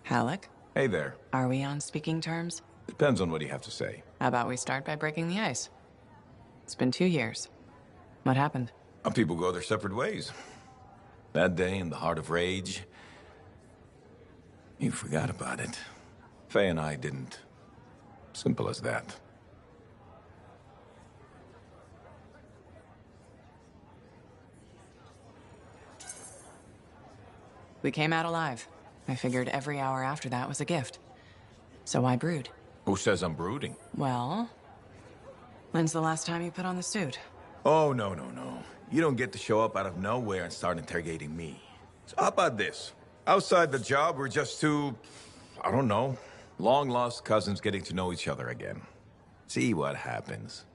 Halleck, Hey there. are we on speaking terms? Depends on what you have to say. How about we start by breaking the ice? It's been 2 years. What happened? People go their separate ways. That day in the heart of rage, you forgot about it. Faye and I didn't. Simple as that. We came out alive. I figured every hour after that was a gift. So why brood? Who says I'm brooding? Well, when's the last time you put on the suit? Oh, no. You don't get to show up out of nowhere and start interrogating me. So how about this? Outside the job, we're just two, I don't know, long-lost cousins getting to know each other again. See what happens.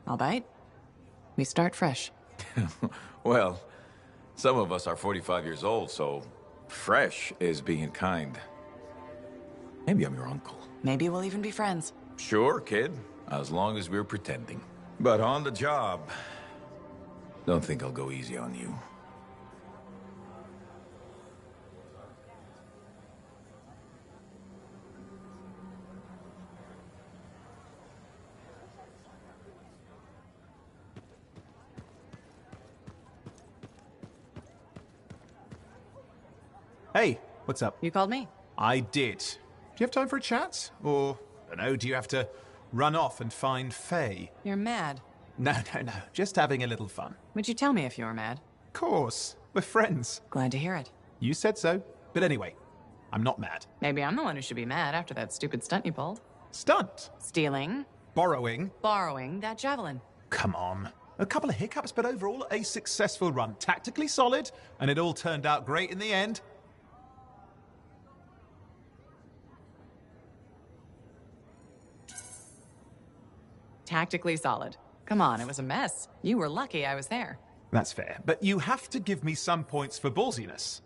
I'll bite. We start fresh. Well, some of us are 45 years old, so fresh is being kind. Maybe I'm your uncle. Maybe we'll even be friends. Sure, kid, as long as we're pretending. But on the job, don't think I'll go easy on you. Hey, what's up? You called me? I did. Do you have time for a chat? Or, I don't know, do you have to run off and find Faye? You're mad. No. Just having a little fun. Would you tell me if you were mad? Of course. We're friends. Glad to hear it. You said so. But anyway, I'm not mad. Maybe I'm the one who should be mad after that stupid stunt you pulled. Stunt? Stealing, Borrowing? borrowing that javelin. Come on. A couple of hiccups, but overall a successful run. Tactically solid, and it all turned out great in the end. Tactically solid. Come on, it was a mess. You were lucky I was there. That's fair. But you have to give me some points for ballsiness.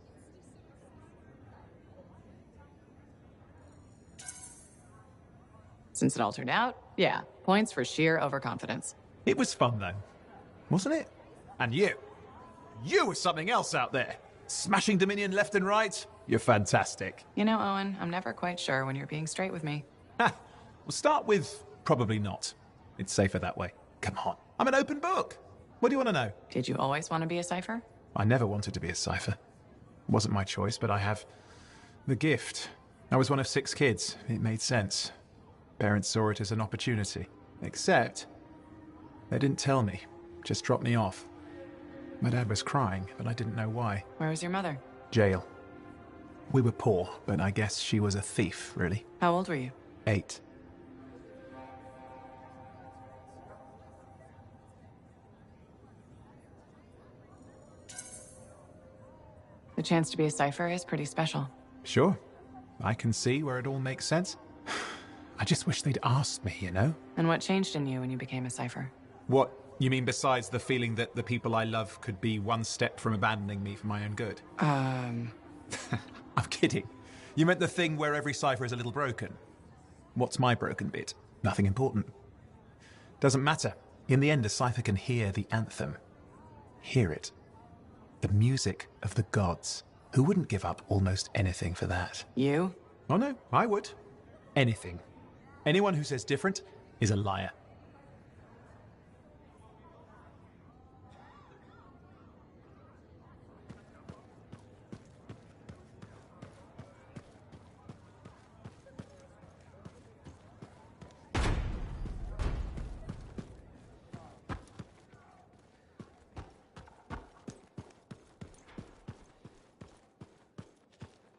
Since it all turned out, yeah, points for sheer overconfidence. It was fun, though. Wasn't it? And you. You were something else out there. Smashing Dominion left and right. You're fantastic. You know, Owen, I'm never quite sure when you're being straight with me. Ha! We'll start with probably not. It's safer that way. Come on. I'm an open book. What do you want to know? Did you always want to be a cipher? I never wanted to be a cipher. It wasn't my choice, but I have the gift. I was one of 6 kids. It made sense. Parents saw it as an opportunity. Except, they didn't tell me. Just dropped me off. My dad was crying, but I didn't know why. Where was your mother? Jail. We were poor, but I guess she was a thief, really. How old were you? 8. The chance to be a cipher is pretty special. Sure. I can see where it all makes sense. I just wish they'd asked me, you know? And what changed in you when you became a cipher? What? You mean besides the feeling that the people I love could be one step from abandoning me for my own good? I'm kidding. You meant the thing where every cipher is a little broken. What's my broken bit? Nothing important. Doesn't matter. In the end, a cipher can hear the anthem. Hear it. The music of the gods. Who wouldn't give up almost anything for that? You? Oh no, I would. Anything. Anyone who says different is a liar.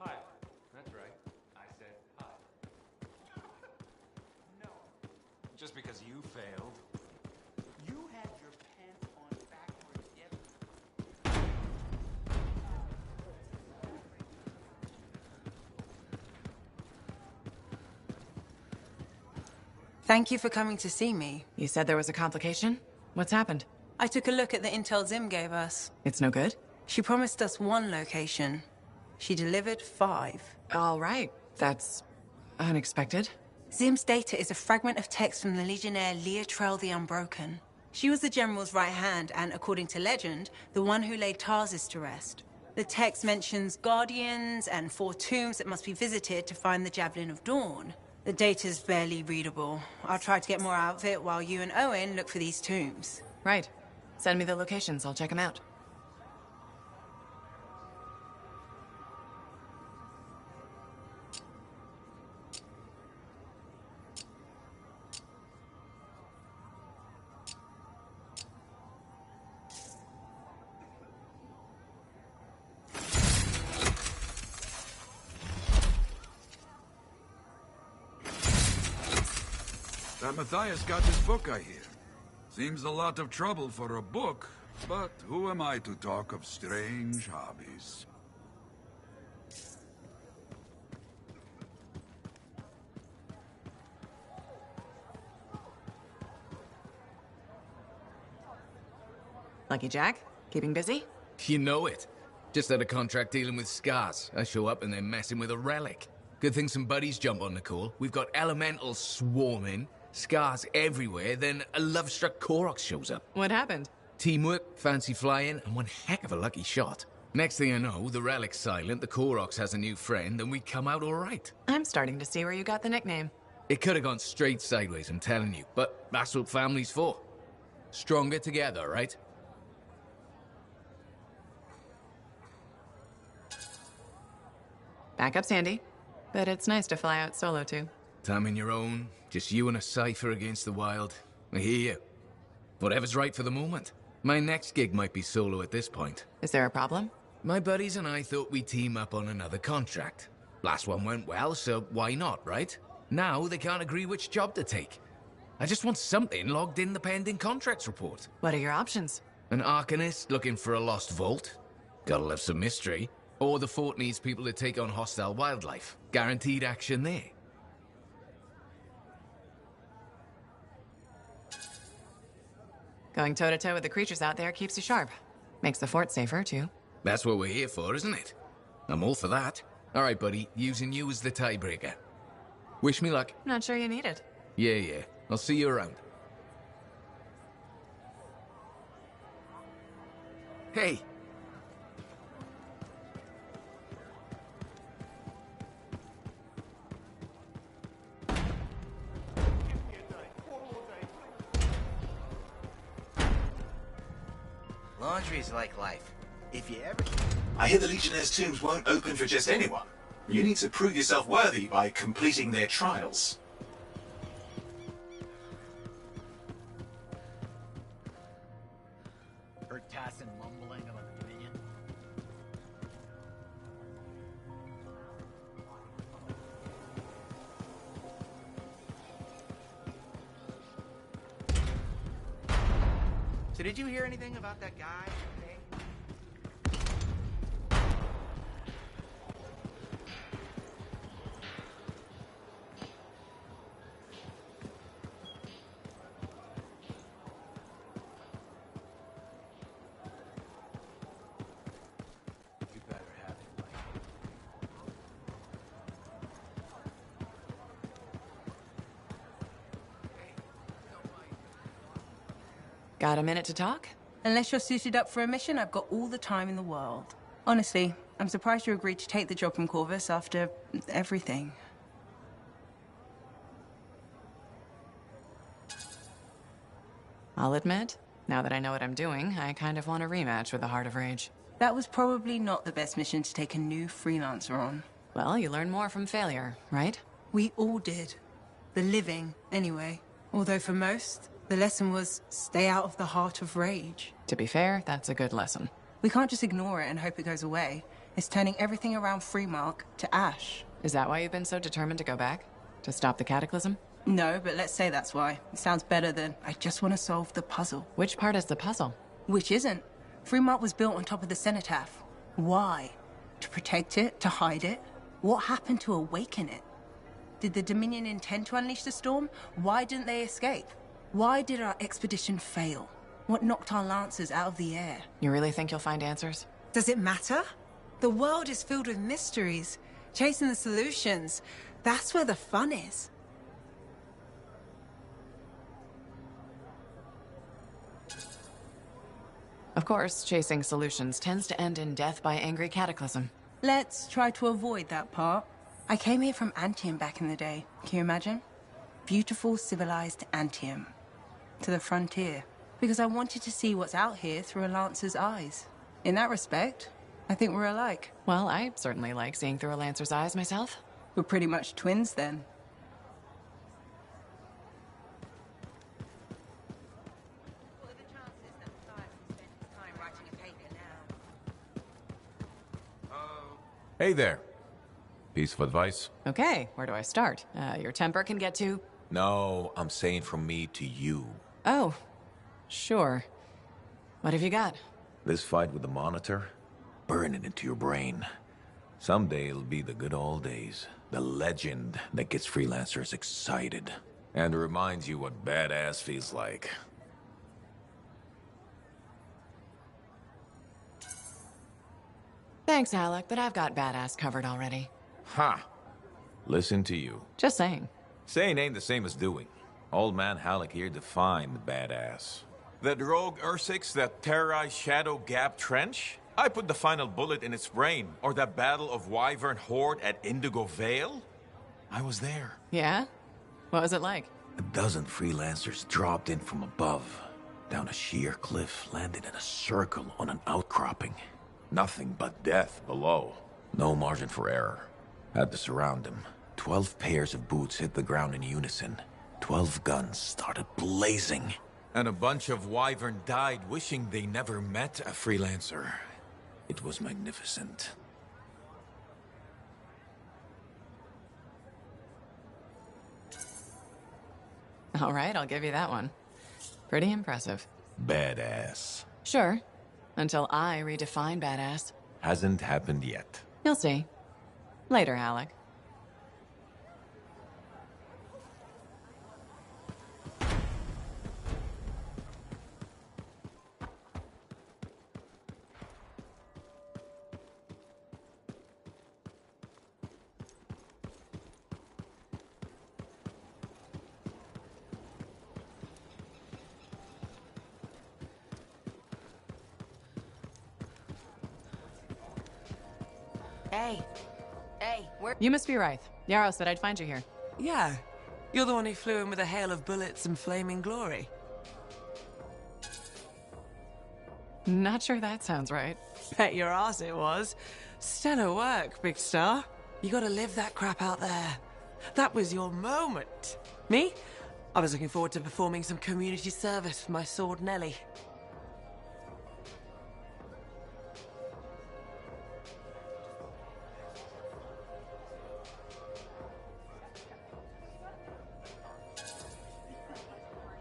Hi. That's right. I said hi. No. Just because you failed. You had your pants on backwards yet. Thank you for coming to see me. You said there was a complication? What's happened? I took a look at the intel Zim gave us. It's no good? She promised us 1 location. She delivered 5. All right. That's unexpected. Zim's data is a fragment of text from the Legionnaire Leotrel the Unbroken. She was the general's right hand and, according to legend, the one who laid Tarsus to rest. The text mentions guardians and 4 tombs that must be visited to find the Javelin of Dawn. The data's barely readable. I'll try to get more out of it while you and Owen look for these tombs. Right. Send me the locations, I'll check them out. That Matthias got his book, I hear. Seems a lot of trouble for a book, but who am I to talk of strange hobbies? Lucky Jack? Keeping busy? You know it. Just had a contract dealing with scars. I show up and they're messing with a relic. Good thing some buddies jump on the call. We've got elementals swarming, scars everywhere, then a love-struck Koroks shows up. What happened? Teamwork, fancy flying, and one heck of a lucky shot. Next thing I know, the relic's silent, the Koroks has a new friend, and we come out all right. I'm starting to see where you got the nickname. It could have gone straight sideways, I'm telling you, but that's what family's for. Stronger together, right? Backup's handy, but it's nice to fly out solo too. Time in your own, just you and a cipher against the wild. I hear you. Whatever's right for the moment. My next gig might be solo at this point. Is there a problem? My buddies and I thought we'd team up on another contract. Last one went well, so why not, right? Now they can't agree which job to take. I just want something logged in the pending contracts report. What are your options? An Arcanist looking for a lost vault? Gotta love some mystery. Or the fort needs people to take on hostile wildlife. Guaranteed action there. Going toe-to-toe with the creatures out there keeps you sharp. Makes the fort safer, too. That's what we're here for, isn't it? I'm all for that. All right, buddy. Using you as the tiebreaker. Wish me luck. Not sure you need it. Yeah. I'll see you around. Hey! Laundry's like life. If you ever... I hear the Legionnaires' tombs won't open for just anyone. You need to prove yourself worthy by completing their trials. Heard Tassin mumbling about the Dominion. So did you hear anything about that guy? You better have it, Mike. Got a minute to talk? Unless you're suited up for a mission, I've got all the time in the world. Honestly, I'm surprised you agreed to take the job from Corvus after everything. I'll admit, now that I know what I'm doing, I kind of want a rematch with the Heart of Rage. That was probably not the best mission to take a new freelancer on. Well, you learn more from failure, right? We all did. The living, anyway. Although for most, the lesson was stay out of the Heart of Rage. To be fair, that's a good lesson. We can't just ignore it and hope it goes away. It's turning everything around Freemark to ash. Is that why you've been so determined to go back? To stop the cataclysm? No, but let's say that's why. It sounds better than, I just want to solve the puzzle. Which part is the puzzle? Which isn't. Freemark was built on top of the cenotaph. Why? To protect it? To hide it? What happened to awaken it? Did the Dominion intend to unleash the storm? Why didn't they escape? Why did our expedition fail? What knocked our lancers out of the air? You really think you'll find answers? Does it matter? The world is filled with mysteries. Chasing the solutions, that's where the fun is. Of course, chasing solutions tends to end in death by angry cataclysm. Let's try to avoid that part. I came here from Antium back in the day. Can you imagine? Beautiful, civilized Antium. To the frontier. Because I wanted to see what's out here through a Lancer's eyes. In that respect, I think we're alike. Well, I certainly like seeing through a Lancer's eyes myself. We're pretty much twins then. What are the chances that Matthias will spend his time writing a paper now? Hey there. Piece of advice? Okay, where do I start? Your temper can get to... No, I'm saying from me to you. Oh, sure. What have you got? This fight with the Monitor, burn it into your brain. Someday it'll be the good old days. The legend that gets freelancers excited. And reminds you what badass feels like. Thanks, Alec, but I've got badass covered already. Ha! Listen to you. Just saying. Saying ain't the same as doing. Old man Halleck here defined the badass. That rogue Ursix that terrorized Shadow Gap Trench? I put the final bullet in its brain. Or that battle of Wyvern Horde at Indigo Vale? I was there. Yeah? What was it like? A dozen freelancers dropped in from above. Down a sheer cliff, landed in a circle on an outcropping. Nothing but death below. No margin for error. Had to surround them. 12 pairs of boots hit the ground in unison. 12 guns started blazing. And a bunch of Wyvern died wishing they never met a freelancer. It was magnificent. All right, I'll give you that one. Pretty impressive. Badass. Sure. Until I redefine badass. Hasn't happened yet. You'll see. Later, Alec. Hey, where— You must be Wraith. Yarrow said I'd find you here. Yeah. You're the one who flew in with a hail of bullets and flaming glory. Not sure that sounds right. Bet your ass it was. Stellar work, big star. You gotta live that crap out there. That was your moment. Me? I was looking forward to performing some community service for my sword Nelly.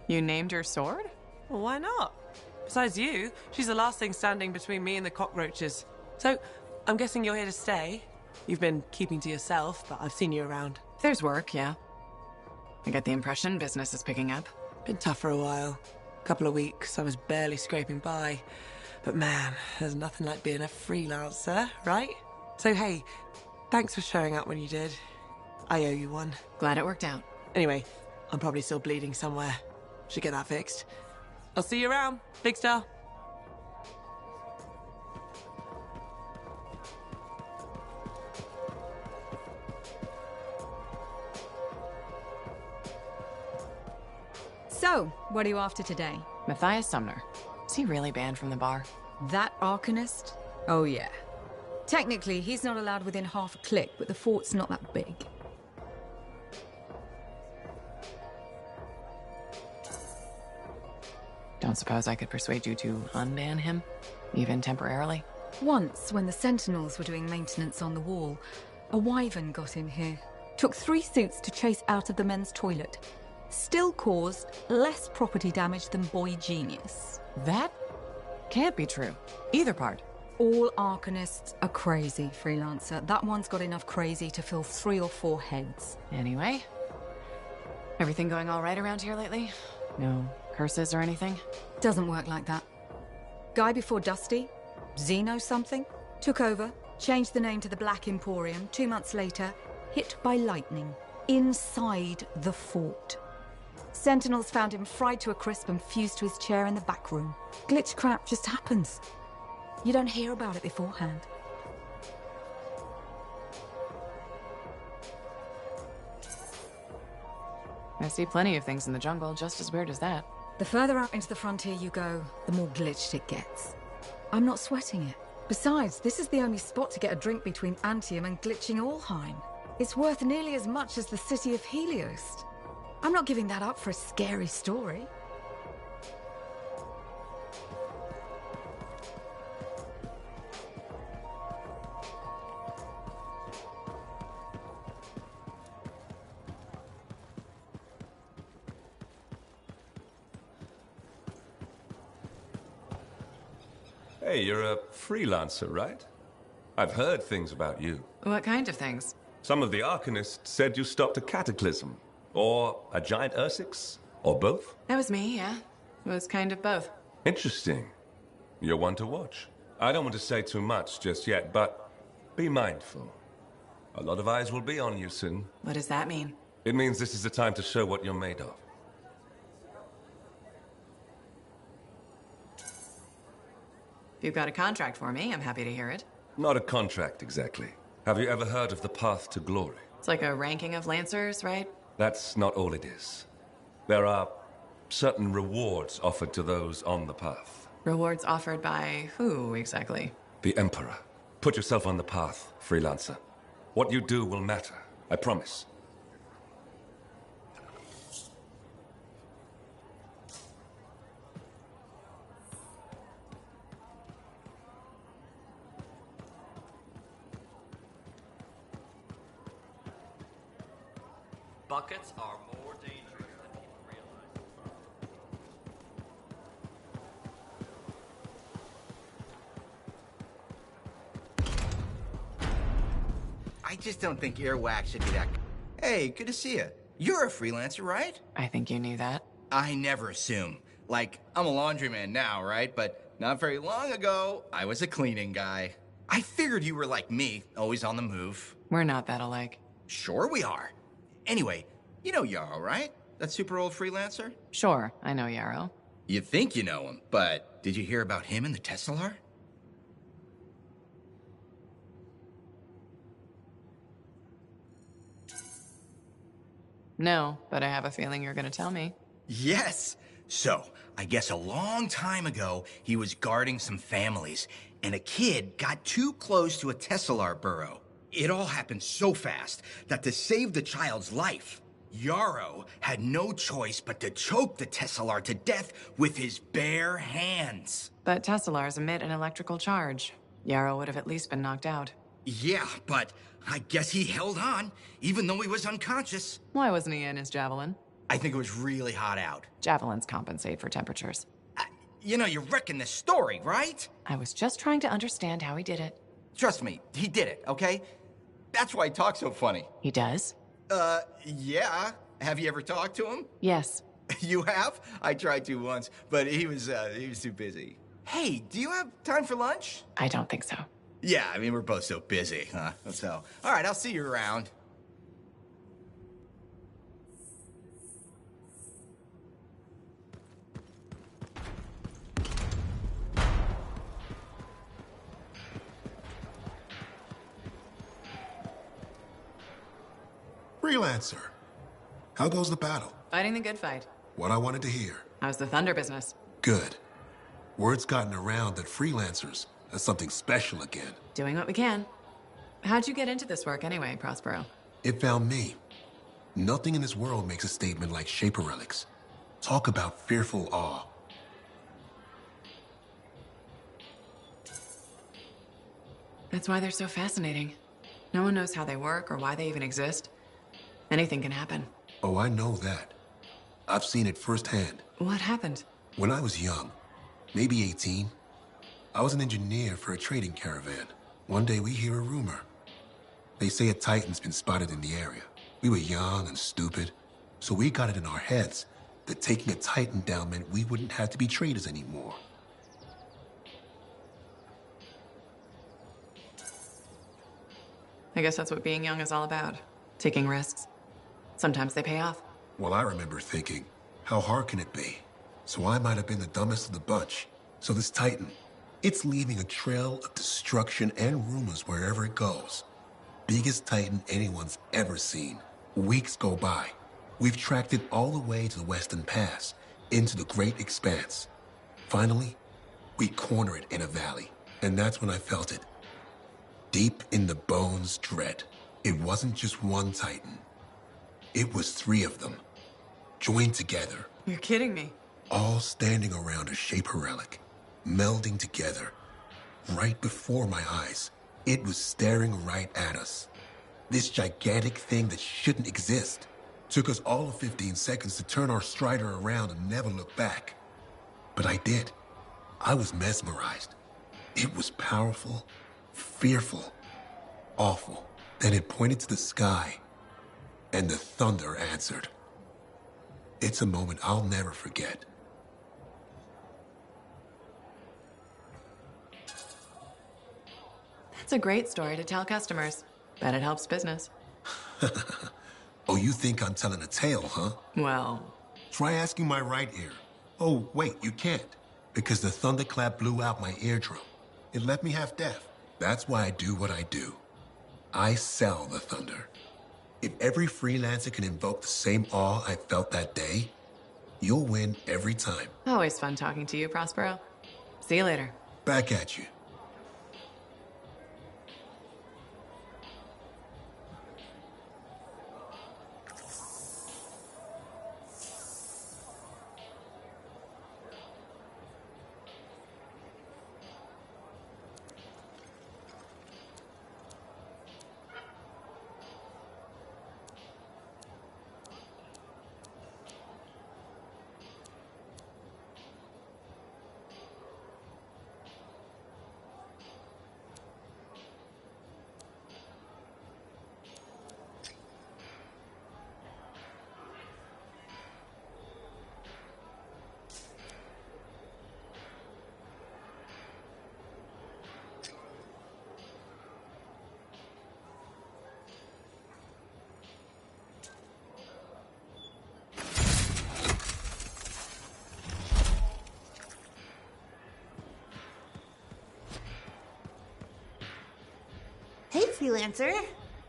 You named your sword? Well, why not? Besides you, she's the last thing standing between me and the cockroaches. So, I'm guessing you're here to stay. You've been keeping to yourself, but I've seen you around. There's work, yeah. I get the impression business is picking up. Been tough for a while. Couple of weeks, I was barely scraping by. But man, there's nothing like being a freelancer, right? So hey, thanks for showing up when you did. I owe you one. Glad it worked out. Anyway, I'm probably still bleeding somewhere. Should get that fixed. I'll see you around, big star. So, what are you after today? Matthias Sumner. Is he really banned from the bar? That Arcanist? Oh yeah. Technically, he's not allowed within half a click, but the fort's not that big. Don't suppose I could persuade you to unban him? Even temporarily? Once, when the Sentinels were doing maintenance on the wall, a wyvern got in here. Took 3 suits to chase out of the men's toilet. Still caused less property damage than Boy Genius. That can't be true. Either part. All Arcanists are crazy, Freelancer. That one's got enough crazy to fill 3 or 4 heads. Anyway, everything going all right around here lately? No curses or anything? Doesn't work like that. Guy before Dusty, Xeno something, took over, changed the name to the Black Emporium. 2 months later, hit by lightning inside the fort. Sentinels found him fried to a crisp and fused to his chair in the back room. Glitch crap just happens. You don't hear about it beforehand. I see plenty of things in the jungle just as weird as that. The further out into the frontier you go, the more glitched it gets. I'm not sweating it. Besides, this is the only spot to get a drink between Antium and glitching Allheim. It's worth nearly as much as the city of Helios. I'm not giving that up for a scary story. Hey, you're a freelancer, right? I've heard things about you. What kind of things? Some of the Arcanists said you stopped a cataclysm. Or a giant Ursix. Or both. That was me, yeah. It was kind of both. Interesting. You're one to watch. I don't want to say too much just yet, but be mindful. A lot of eyes will be on you soon. What does that mean? It means this is the time to show what you're made of. If you've got a contract for me, I'm happy to hear it. Not a contract, exactly. Have you ever heard of the Path to Glory? It's like a ranking of Lancers, right? That's not all it is. There are certain rewards offered to those on the path. Rewards offered by who, exactly? The Emperor. Put yourself on the path, freelancer. What you do will matter, I promise. Buckets are more dangerous than people realize. I just don't think earwax should be that... Hey, good to see you. You're a freelancer, right? I think you knew that. I never assume. Like, I'm a laundryman now, right? But not very long ago, I was a cleaning guy. I figured you were like me, always on the move. We're not that alike. Sure we are. Anyway, you know Yarrow, right? That super old freelancer? Sure, I know Yarrow. You think you know him, but did you hear about him and the Teslar? No, but I have a feeling you're gonna tell me. Yes! So, I guess a long time ago, he was guarding some families, and a kid got too close to a Teslar burrow. It all happened so fast that to save the child's life, Yarrow had no choice but to choke the Teslar to death with his bare hands. But Tesselars emit an electrical charge. Yarrow would have at least been knocked out. Yeah, but I guess he held on, even though he was unconscious. Why wasn't he in his javelin? I think it was really hot out. Javelins compensate for temperatures. You know, you're wrecking the story, right? I was just trying to understand how he did it. Trust me, he did it, okay? That's why he talks so funny. He does? Yeah. Have you ever talked to him? Yes. You have? I tried to once, but he was too busy. Hey, do you have time for lunch? I don't think so. Yeah, I mean, we're both so busy, huh? So, all right, I'll see you around. Freelancer. How goes the battle? Fighting the good fight. What I wanted to hear. How's the thunder business? Good. Word's gotten around that freelancers are something special again. Doing what we can. How'd you get into this work anyway, Prospero? It found me. Nothing in this world makes a statement like Shaper Relics. Talk about fearful awe. That's why they're so fascinating. No one knows how they work or why they even exist. Anything can happen. Oh, I know that. I've seen it firsthand. What happened? When I was young, maybe 18, I was an engineer for a trading caravan. One day we hear a rumor. They say a Titan's been spotted in the area. We were young and stupid, so we got it in our heads that taking a Titan down meant we wouldn't have to be traders anymore. I guess that's what being young is all about. Taking risks. Sometimes they pay off. Well, I remember thinking, how hard can it be? So I might have been the dumbest of the bunch. So this Titan, it's leaving a trail of destruction and rumors wherever it goes. Biggest Titan anyone's ever seen. Weeks go by. We've tracked it all the way to the Western Pass, into the Great Expanse. Finally, we corner it in a valley, and that's when I felt it. Deep in the bones dread. It wasn't just one Titan. It was 3 of them, joined together. You're kidding me. All standing around a Shaper relic, melding together. Right before my eyes, it was staring right at us. This gigantic thing that shouldn't exist. Took us all of 15 seconds to turn our Strider around and never look back. But I did. I was mesmerized. It was powerful, fearful, awful. Then it pointed to the sky, and the thunder answered. It's a moment I'll never forget. That's a great story to tell customers. Bet it helps business. Oh, you think I'm telling a tale, huh? Well... Try asking my right ear. Oh, wait, you can't. Because the thunderclap blew out my eardrum. It left me half deaf. That's why I do what I do. I sell the thunder. If every freelancer can invoke the same awe I felt that day, you'll win every time. Always fun talking to you, Prospero. See you later. Back at you. Hey, freelancer.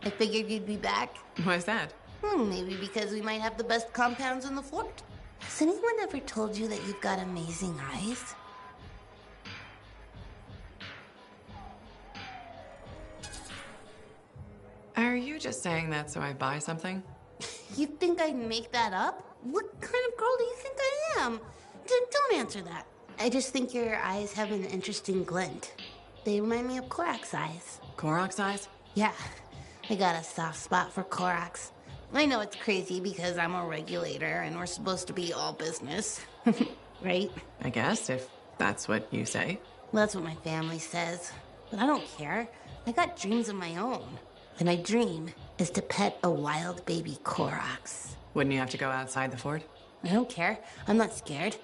I figured you'd be back. Why's that? Maybe because we might have the best compounds in the fort. Has anyone ever told you that you've got amazing eyes? Are you just saying that so I buy something? You think I'd make that up? What kind of girl do you think I am? Don't answer that. I just think your eyes have an interesting glint. They remind me of Korak's eyes. Korok's eyes? Yeah, I got a soft spot for Korak's. I know it's crazy because I'm a regulator and we're supposed to be all business. Right? I guess, if that's what you say. Well, that's what my family says. But I don't care. I got dreams of my own. And my dream is to pet a wild baby Korok's. Wouldn't you have to go outside the fort? I don't care. I'm not scared.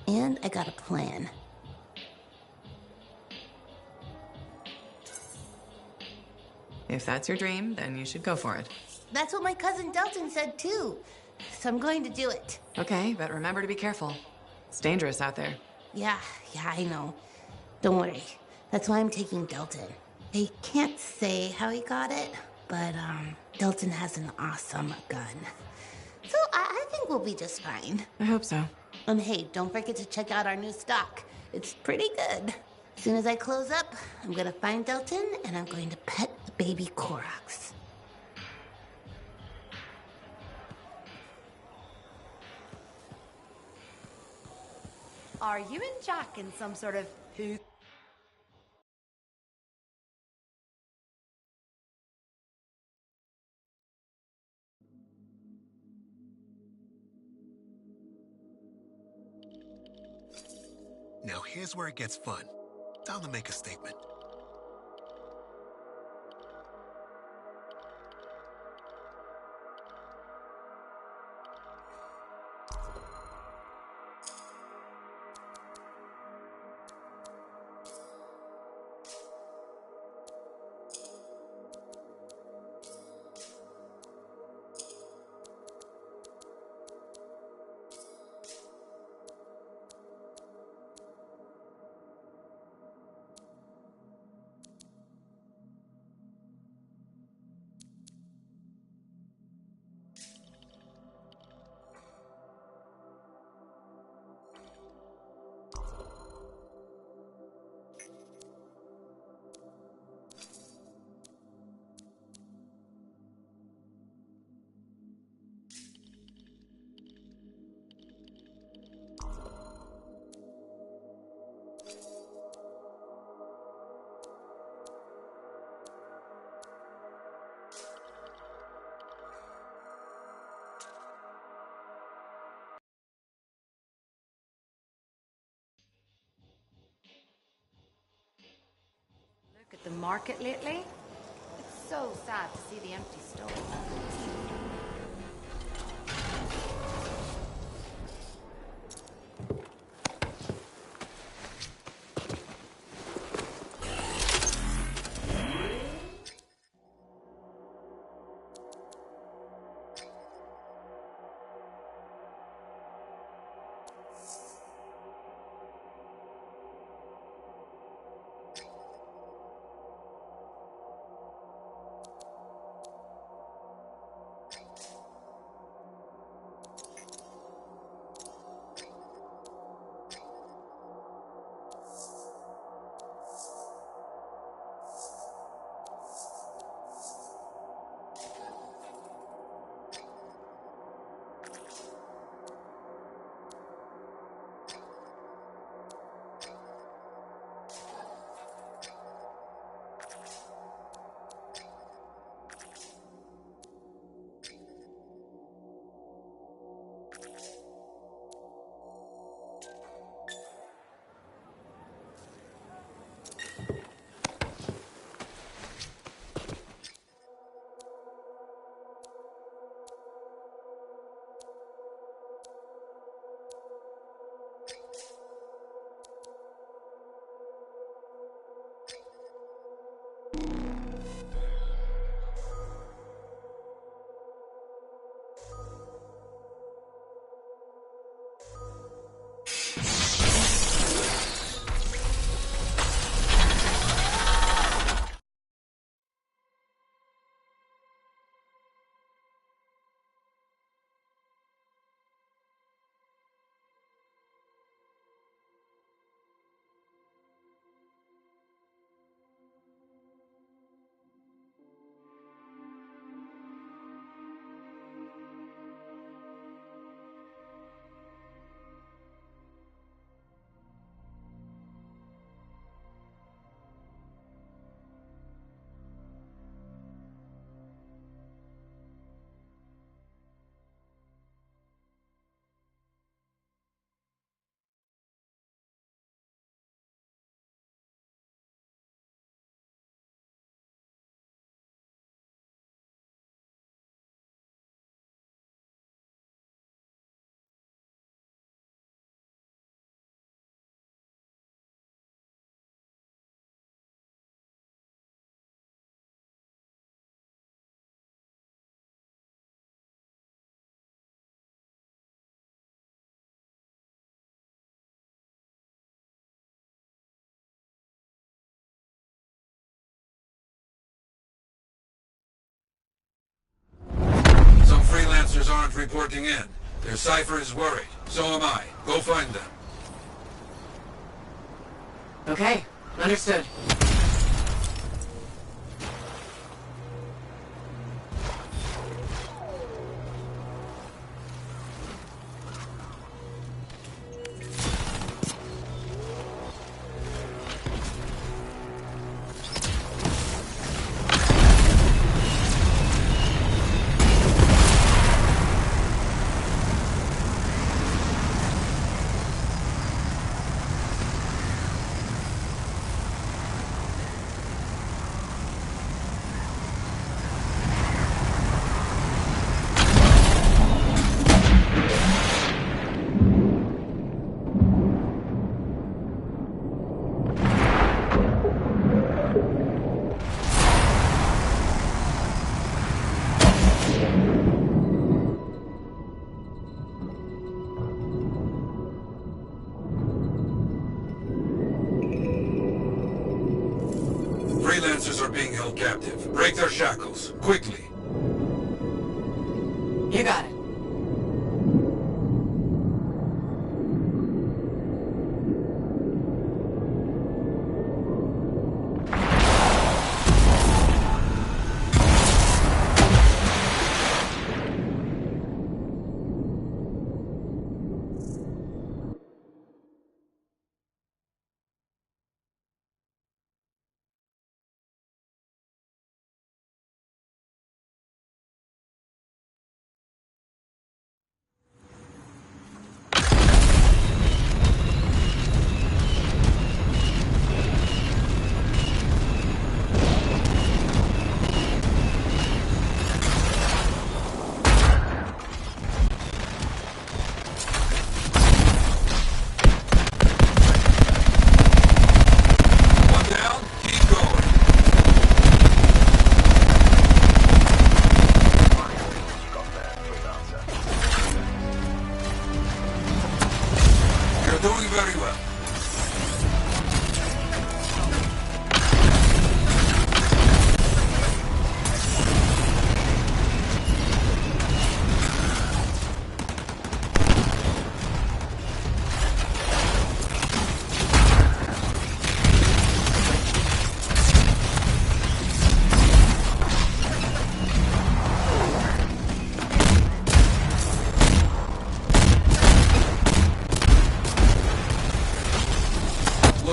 And I got a plan. If that's your dream, then you should go for it. That's what my cousin Delton said too. So I'm going to do it. Okay, but remember to be careful. It's dangerous out there. Yeah, I know. Don't worry. That's why I'm taking Delton. I can't say how he got it, but Delton has an awesome gun. So I think we'll be just fine. I hope so. And hey, don't forget to check out our new stock. It's pretty good. As soon as I close up, I'm gonna find Delton and I'm going to pet the baby Korok's. Are you and Jack in some sort of who? Now here's where it gets fun. Time to make a statement. the market lately? It's so sad to see the empty stove. Freelancers aren't reporting in. Their cipher is worried. So am I. Go find them. Okay, understood. Freelancers are being held captive. Break their shackles, quickly. You got it.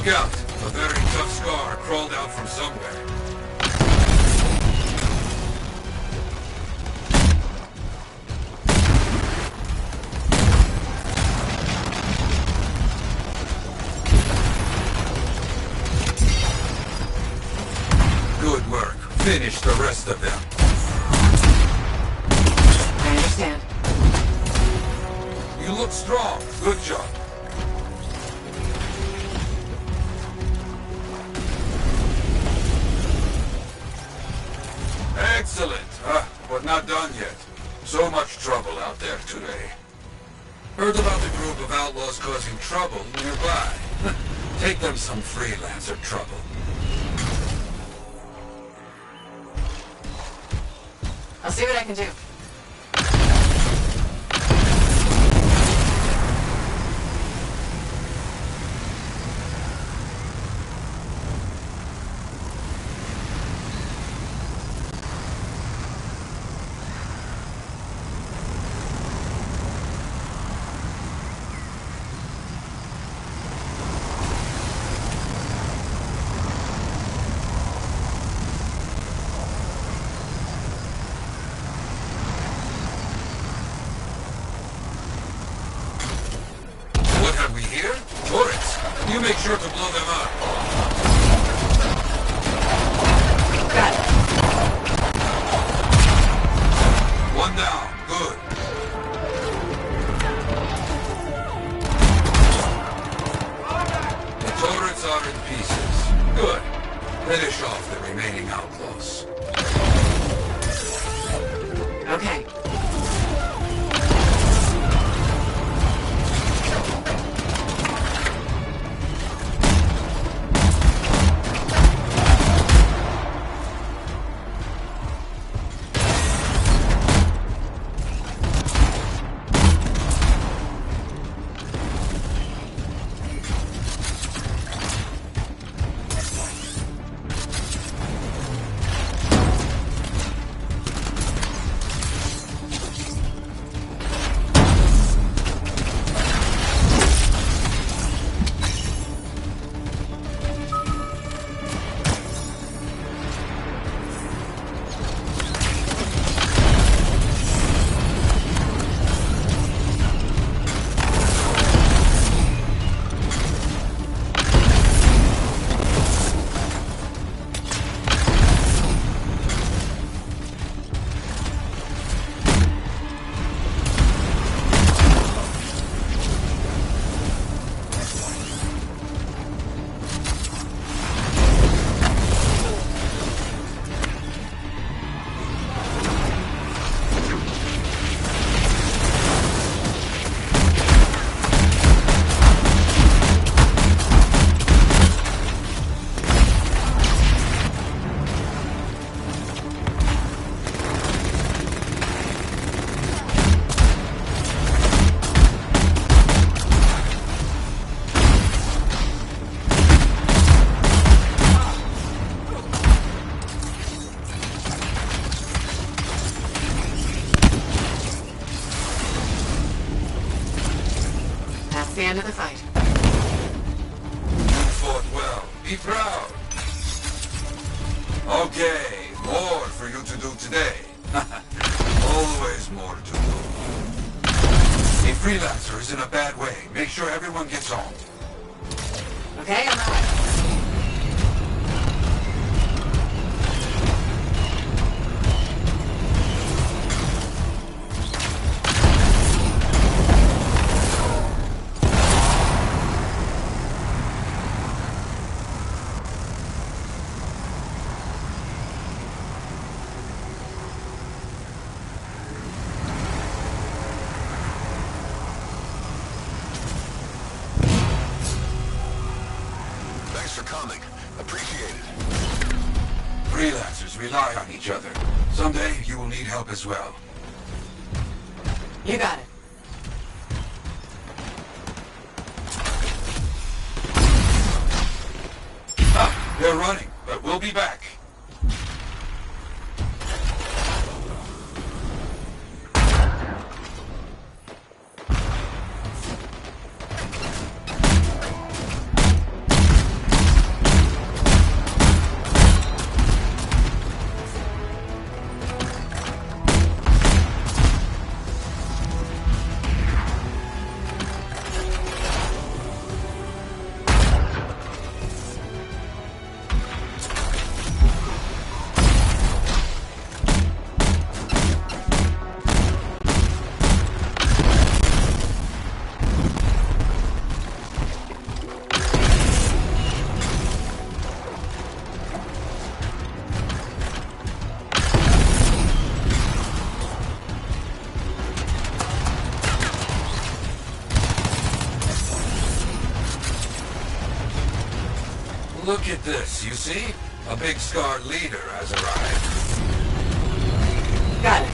Look out! A very tough scar crawled out from somewhere. Good work. Finish the rest of them. I understand. You look strong. Good job. Excellent. But not done yet. So much trouble out there today. Heard about the group of outlaws causing trouble nearby. Take them some freelancer trouble. I'll see what I can do. What have we here? Turrets. You make sure to blow them up. Got it. One down. Good. The turrets are in pieces. Good. Finish off the remaining outlaws. Okay. That's the end of the fight. You fought well. Be proud. Okay, more for you to do today. Always more to do. A freelancer is in a bad way. Make sure everyone gets home. Okay, I'm out. Thanks for coming. Appreciate it. Freelancers rely on each other. Someday you will need help as well. You got it. Ah, they're running, but we'll be back. Look at this, you see? A big Scar leader has arrived. Got it.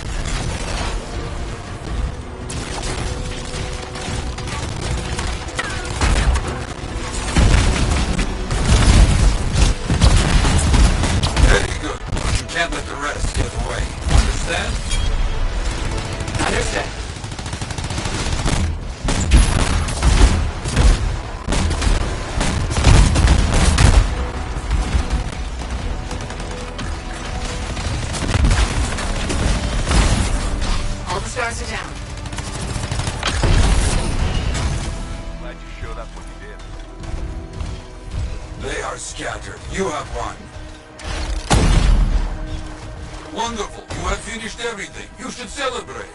Very good. You can't let the rest get away. Understand? Understand. All the stars are down. Glad you showed up when you did. They are scattered. You have won. Wonderful. You have finished everything. You should celebrate.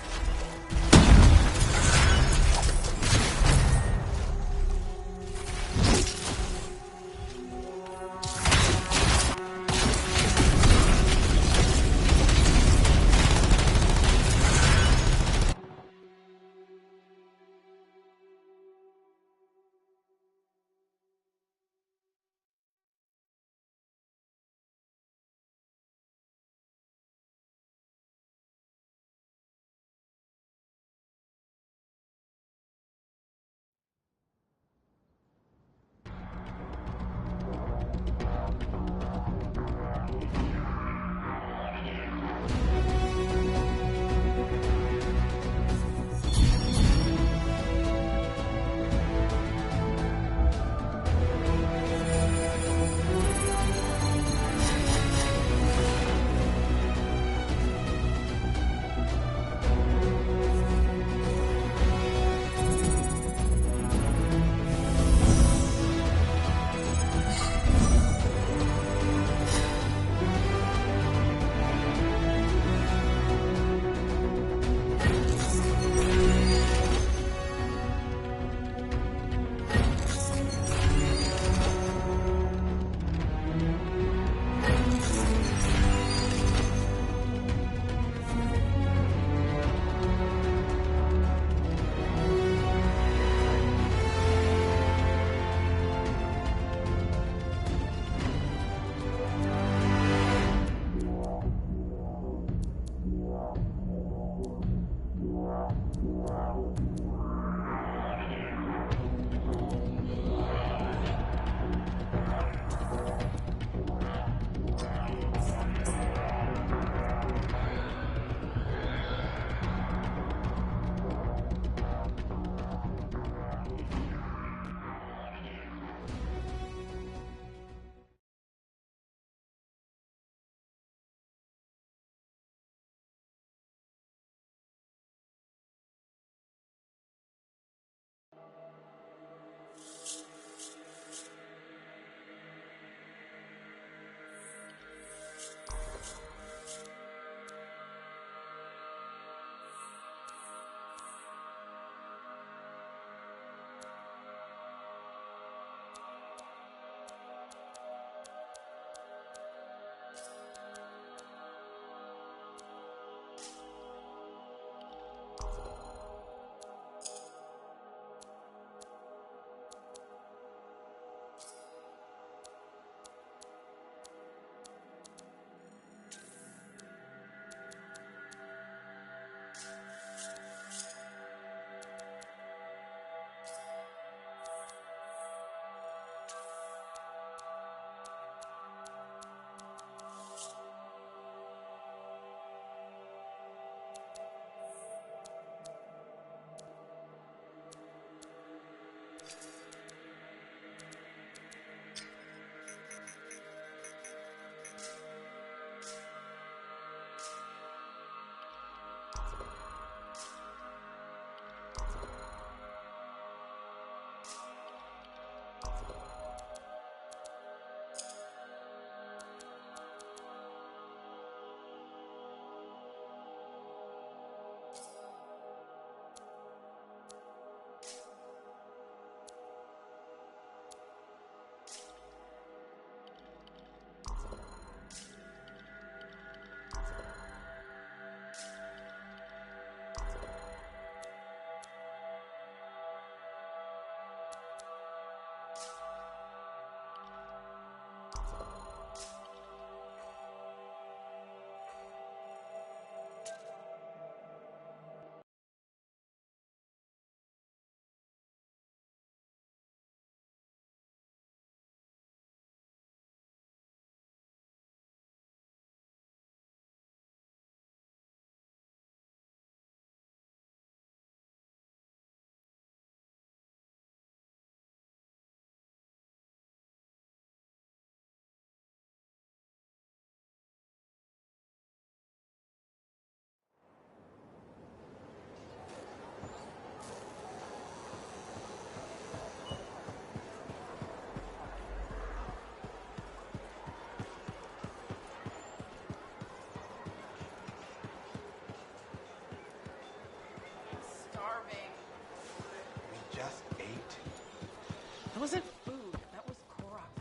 wasn't food. That was Korok's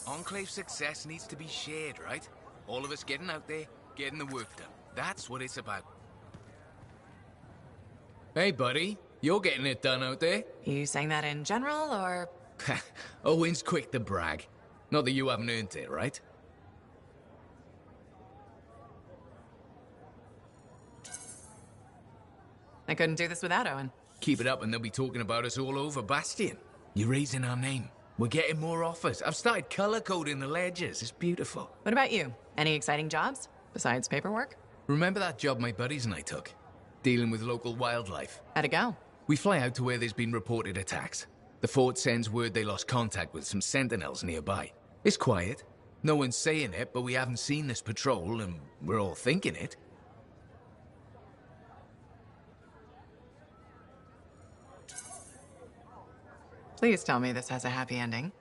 love. Enclave success needs to be shared, right? All of us getting out there, getting the work done. That's what it's about. Hey, buddy. You're getting it done out there. You saying that in general, or...? Owen's quick to brag. Not that you haven't earned it, right? I couldn't do this without Owen. Keep it up and they'll be talking about us all over Bastion. You're raising our name. We're getting more offers. I've started color-coding the ledgers. It's beautiful. What about you? Any exciting jobs, besides paperwork? Remember that job my buddies and I took? Dealing with local wildlife. How'd it go? We fly out to where there's been reported attacks. The fort sends word they lost contact with some sentinels nearby. It's quiet. No one's saying it, but we haven't seen this patrol, and we're all thinking it. Please tell me this has a happy ending.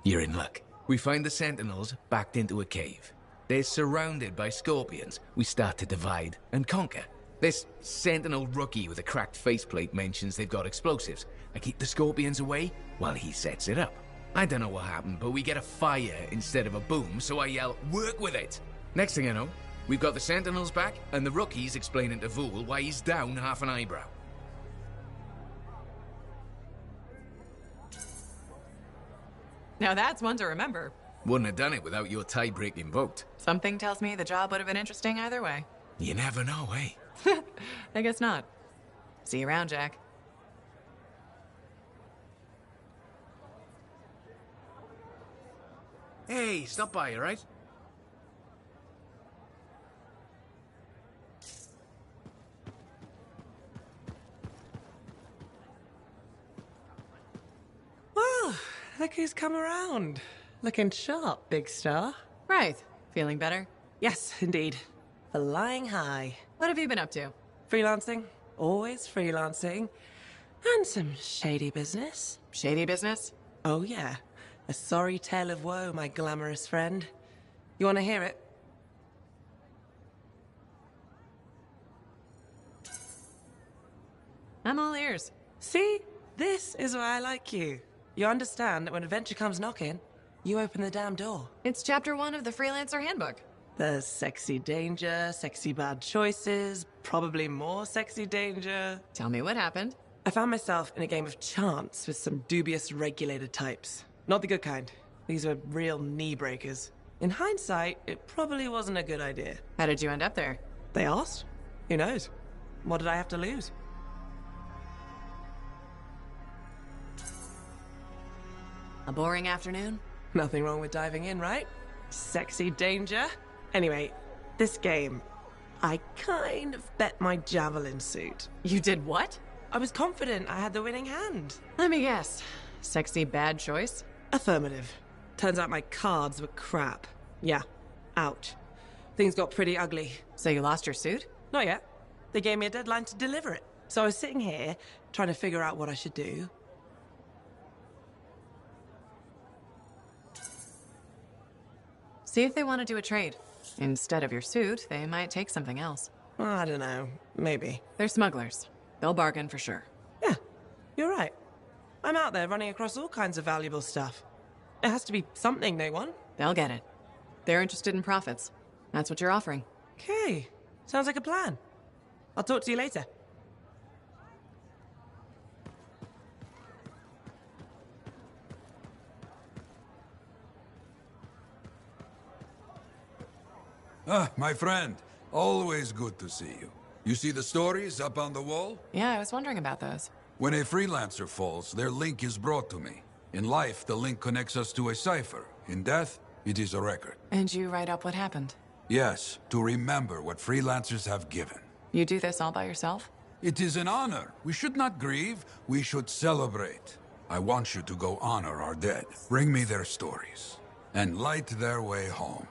You're in luck. We find the sentinels backed into a cave. They're surrounded by scorpions. We start to divide and conquer. This sentinel rookie with a cracked faceplate mentions they've got explosives. I keep the scorpions away while he sets it up. I don't know what happened, but we get a fire instead of a boom, so I yell, "Work with it!" Next thing I know, we've got the sentinels back, and the rookie's explaining to Vool why he's down half an eyebrow. Now that's one to remember. Wouldn't have done it without your tie-breaking vote. Something tells me the job would have been interesting either way. You never know, eh? I guess not. See you around, Jack. Hey, stop by, all right? Well, look who's come around. Looking sharp, big star. Right. Feeling better? Yes, indeed. Flying high. What have you been up to? Freelancing. Always freelancing. And some shady business. Shady business? Oh, yeah. A sorry tale of woe, my glamorous friend. You want to hear it? I'm all ears. See? This is why I like you. You understand that when adventure comes knocking, you open the damn door. It's chapter 1 of the Freelancer Handbook. There's sexy danger, sexy bad choices, probably more sexy danger. Tell me what happened. I found myself in a game of chance with some dubious regulated types. Not the good kind. These were real knee breakers. In hindsight, it probably wasn't a good idea. How did you end up there? They asked. Who knows? What did I have to lose? A boring afternoon? Nothing wrong with diving in, right? Sexy danger. Anyway, this game, I kind of bet my javelin suit. You did what? I was confident I had the winning hand. Let me guess. Sexy bad choice? Affirmative. Turns out my cards were crap. Yeah. Ouch. Things got pretty ugly. So you lost your suit? Not yet. They gave me a deadline to deliver it. So I was sitting here, trying to figure out what I should do. See if they want to do a trade. Instead of your suit, they might take something else. I don't know. Maybe. They're smugglers. They'll bargain for sure. Yeah, you're right. I'm out there running across all kinds of valuable stuff. It has to be something they want. They'll get it. They're interested in profits. That's what you're offering. Okay. Sounds like a plan. I'll talk to you later. Ah, my friend. Always good to see you. You see the stories up on the wall? Yeah, I was wondering about those. When a freelancer falls, their link is brought to me. In life, the link connects us to a cipher. In death, it is a record. And you write up what happened? Yes, to remember what freelancers have given. You do this all by yourself? It is an honor. We should not grieve, we should celebrate. I want you to go honor our dead. Bring me their stories, and light their way home.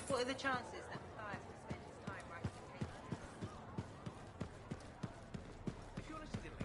What are the chances that Matthias will spend his time writing a paper? If you want to see the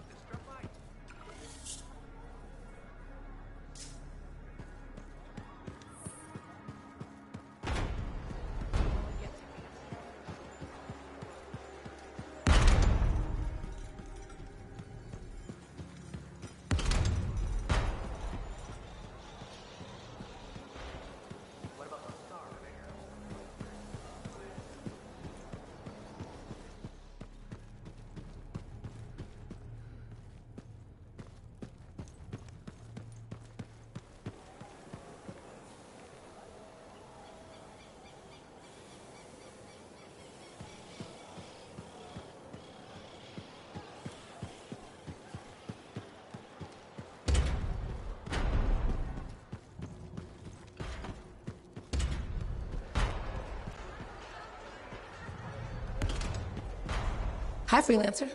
Hi, Freelancer.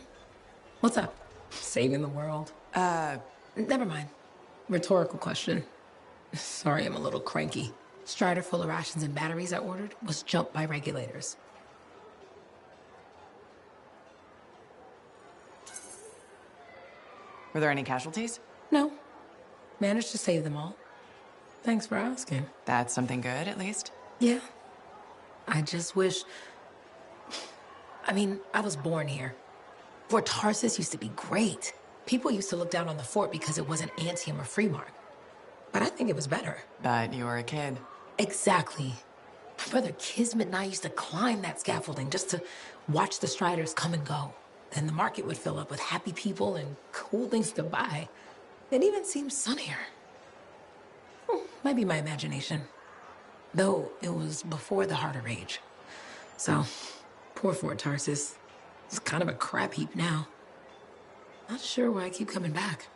What's up? Saving the world? Never mind. Rhetorical question. Sorry, I'm a little cranky. Strider full of rations and batteries I ordered was jumped by regulators. Were there any casualties? No. Managed to save them all. Thanks for asking. That's something good, at least. Yeah. I just wish... I mean, I was born here. Fort Tarsis used to be great. People used to look down on the fort because it wasn't Antium or Freemark. But I think it was better. But you were a kid. Exactly. My brother Kismet and I used to climb that scaffolding just to watch the Striders come and go. Then the market would fill up with happy people and cool things to buy. It even seemed sunnier. Might be my imagination. Though it was before the Harder Age. So, poor Fort Tarsis. It's kind of a crap heap now. Not sure why I keep coming back.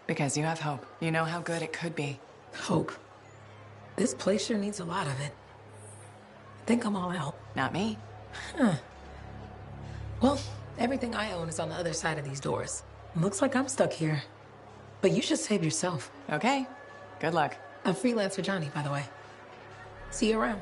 Because you have hope. You know how good it could be. Hope. This place sure needs a lot of it. I think I'm all out. Not me. Huh. Well, everything I own is on the other side of these doors. Looks like I'm stuck here. But you should save yourself. Okay. Good luck. I'm Freelancer Johnny, by the way. See you around.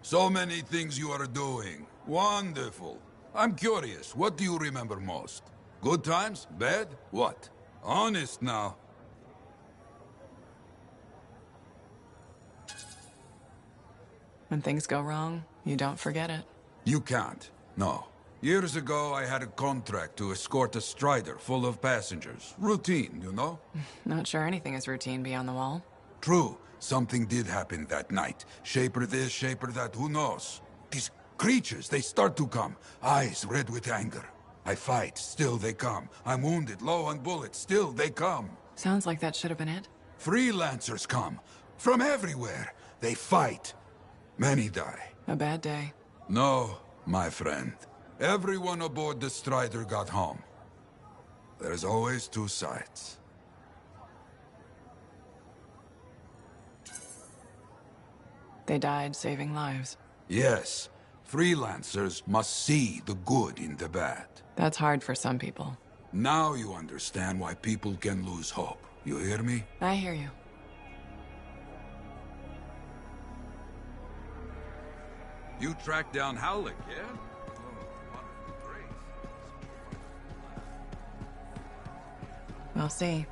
So many things you are doing. Wonderful. I'm curious, what do you remember most? Good times? Bad? What? Honest now. When things go wrong, you don't forget it. You can't. No. Years ago, I had a contract to escort a Strider full of passengers. Routine, you know? Not sure anything is routine beyond the wall. True. Something did happen that night. Shaper this, shaper that, who knows? These creatures, they start to come. Eyes red with anger. I fight, still they come. I'm wounded, low on bullets, still they come. Sounds like that should have been it. Freelancers come. From everywhere. They fight. Many die. A bad day. No, my friend. Everyone aboard the Strider got home. There's always two sides. They died saving lives. Yes. Freelancers must see the good in the bad. That's hard for some people. Now you understand why people can lose hope. You hear me? I hear you. You tracked down Howlick, yeah? We'll see.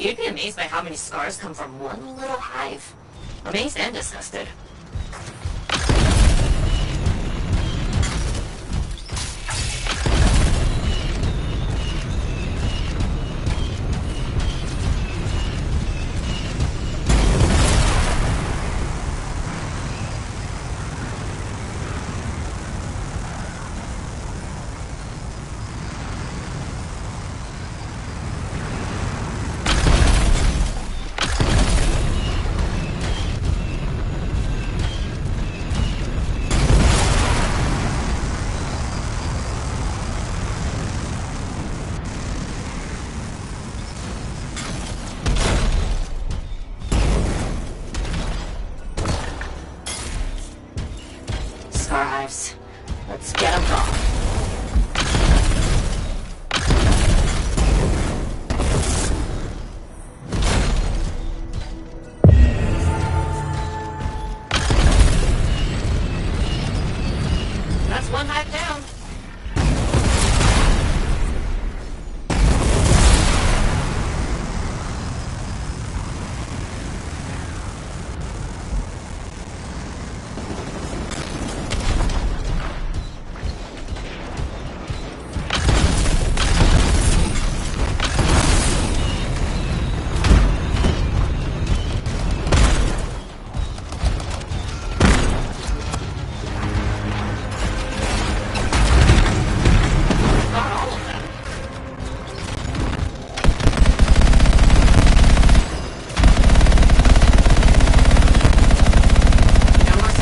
You'd be amazed by how many scars come from one little hive. Amazed and disgusted. Scar hives. Let's get them gone. That's one hive down.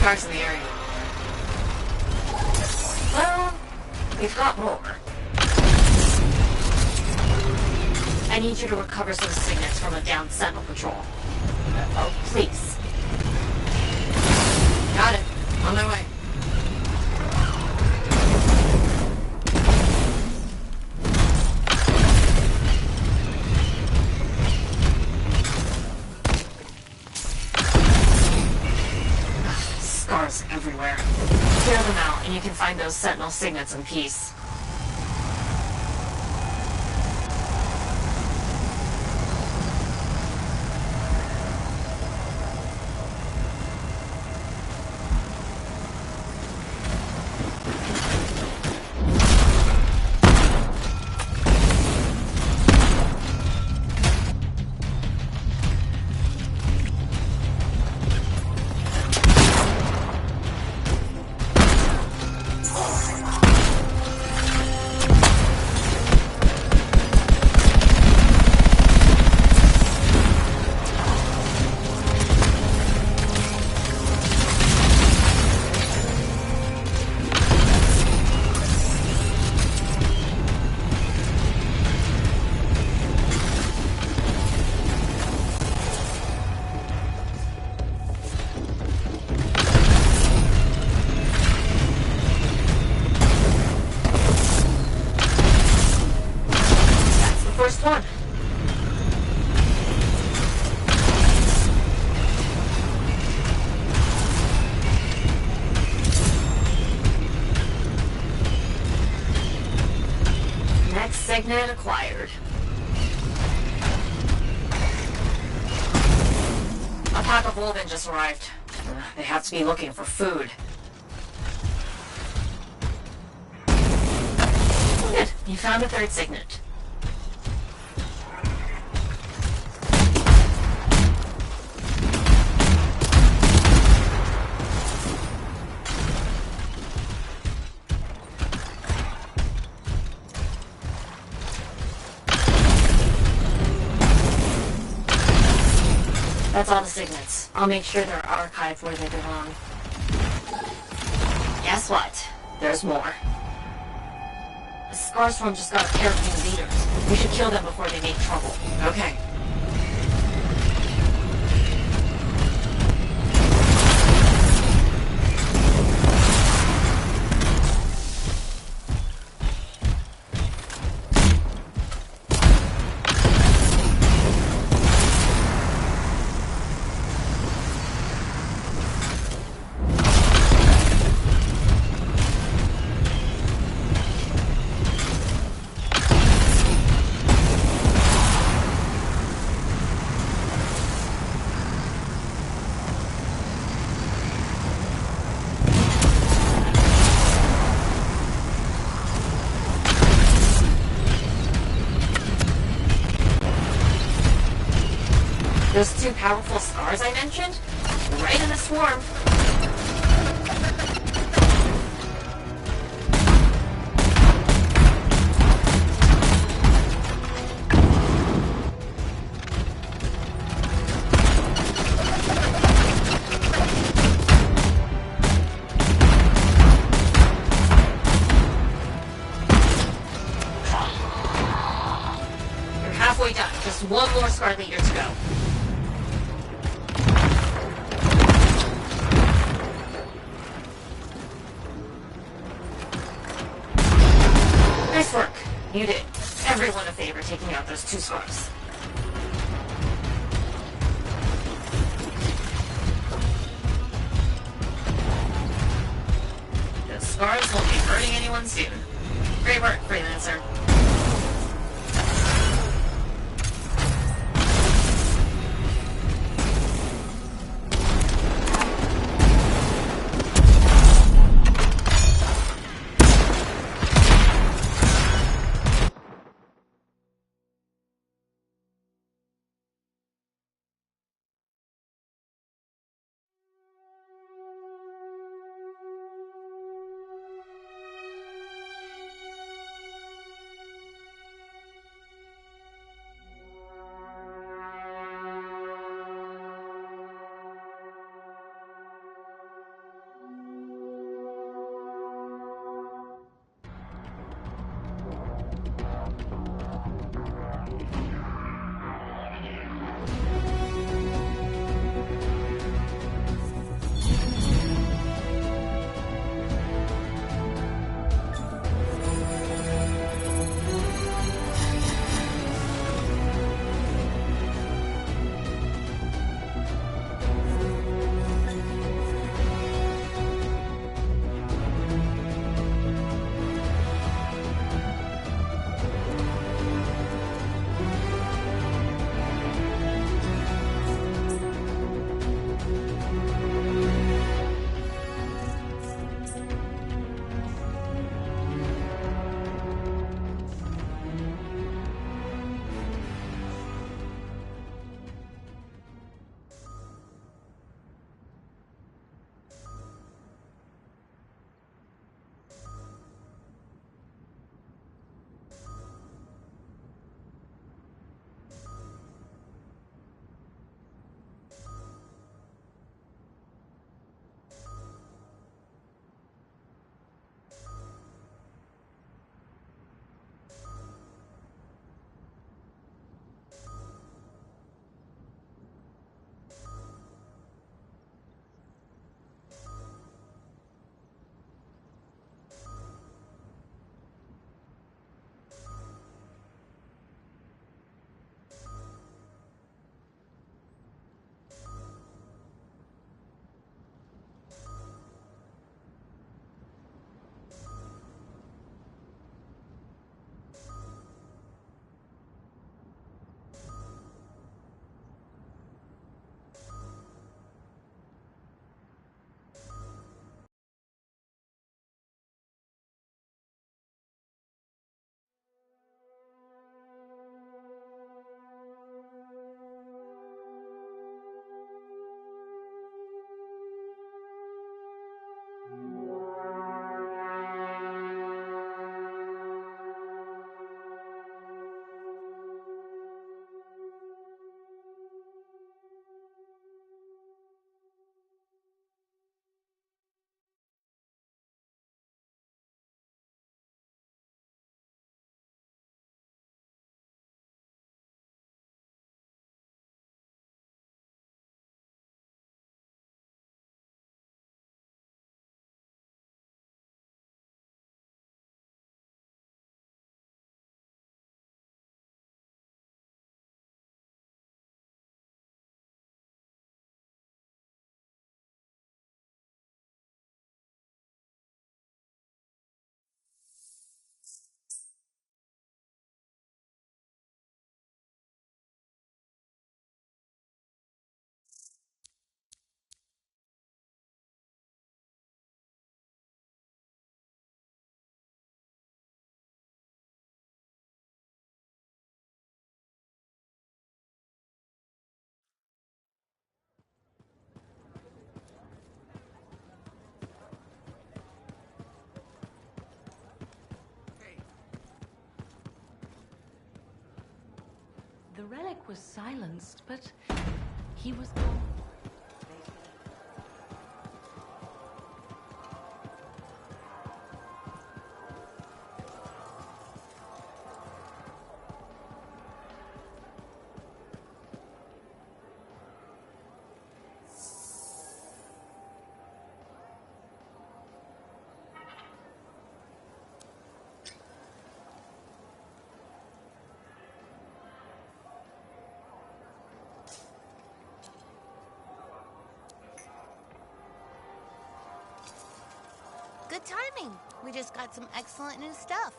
In the area. Well, we've got more. I need you to recover some signets from a downed Sentinel patrol. Oh, please. Got it. On my way. Scars everywhere. Clear them out, and you can find those Sentinel signets in peace. First one. Next signet acquired. A pack of Wolven just arrived. They have to be looking for food. Good. You found a third signet. That's all the signets. I'll make sure they're archived where they belong. Guess what? There's more. The Scar Swarm just got a pair of new leaders. We should kill them before they make trouble. Okay. Those two powerful scars I mentioned? Right in the swarm. You're halfway done. Just one more scar leader to go. Nice work. You did everyone a favor taking out those two scars. The scars won't be hurting anyone soon. Great work, Freelancer. The relic was silenced, but he was gone. Good timing. We just got some excellent new stuff.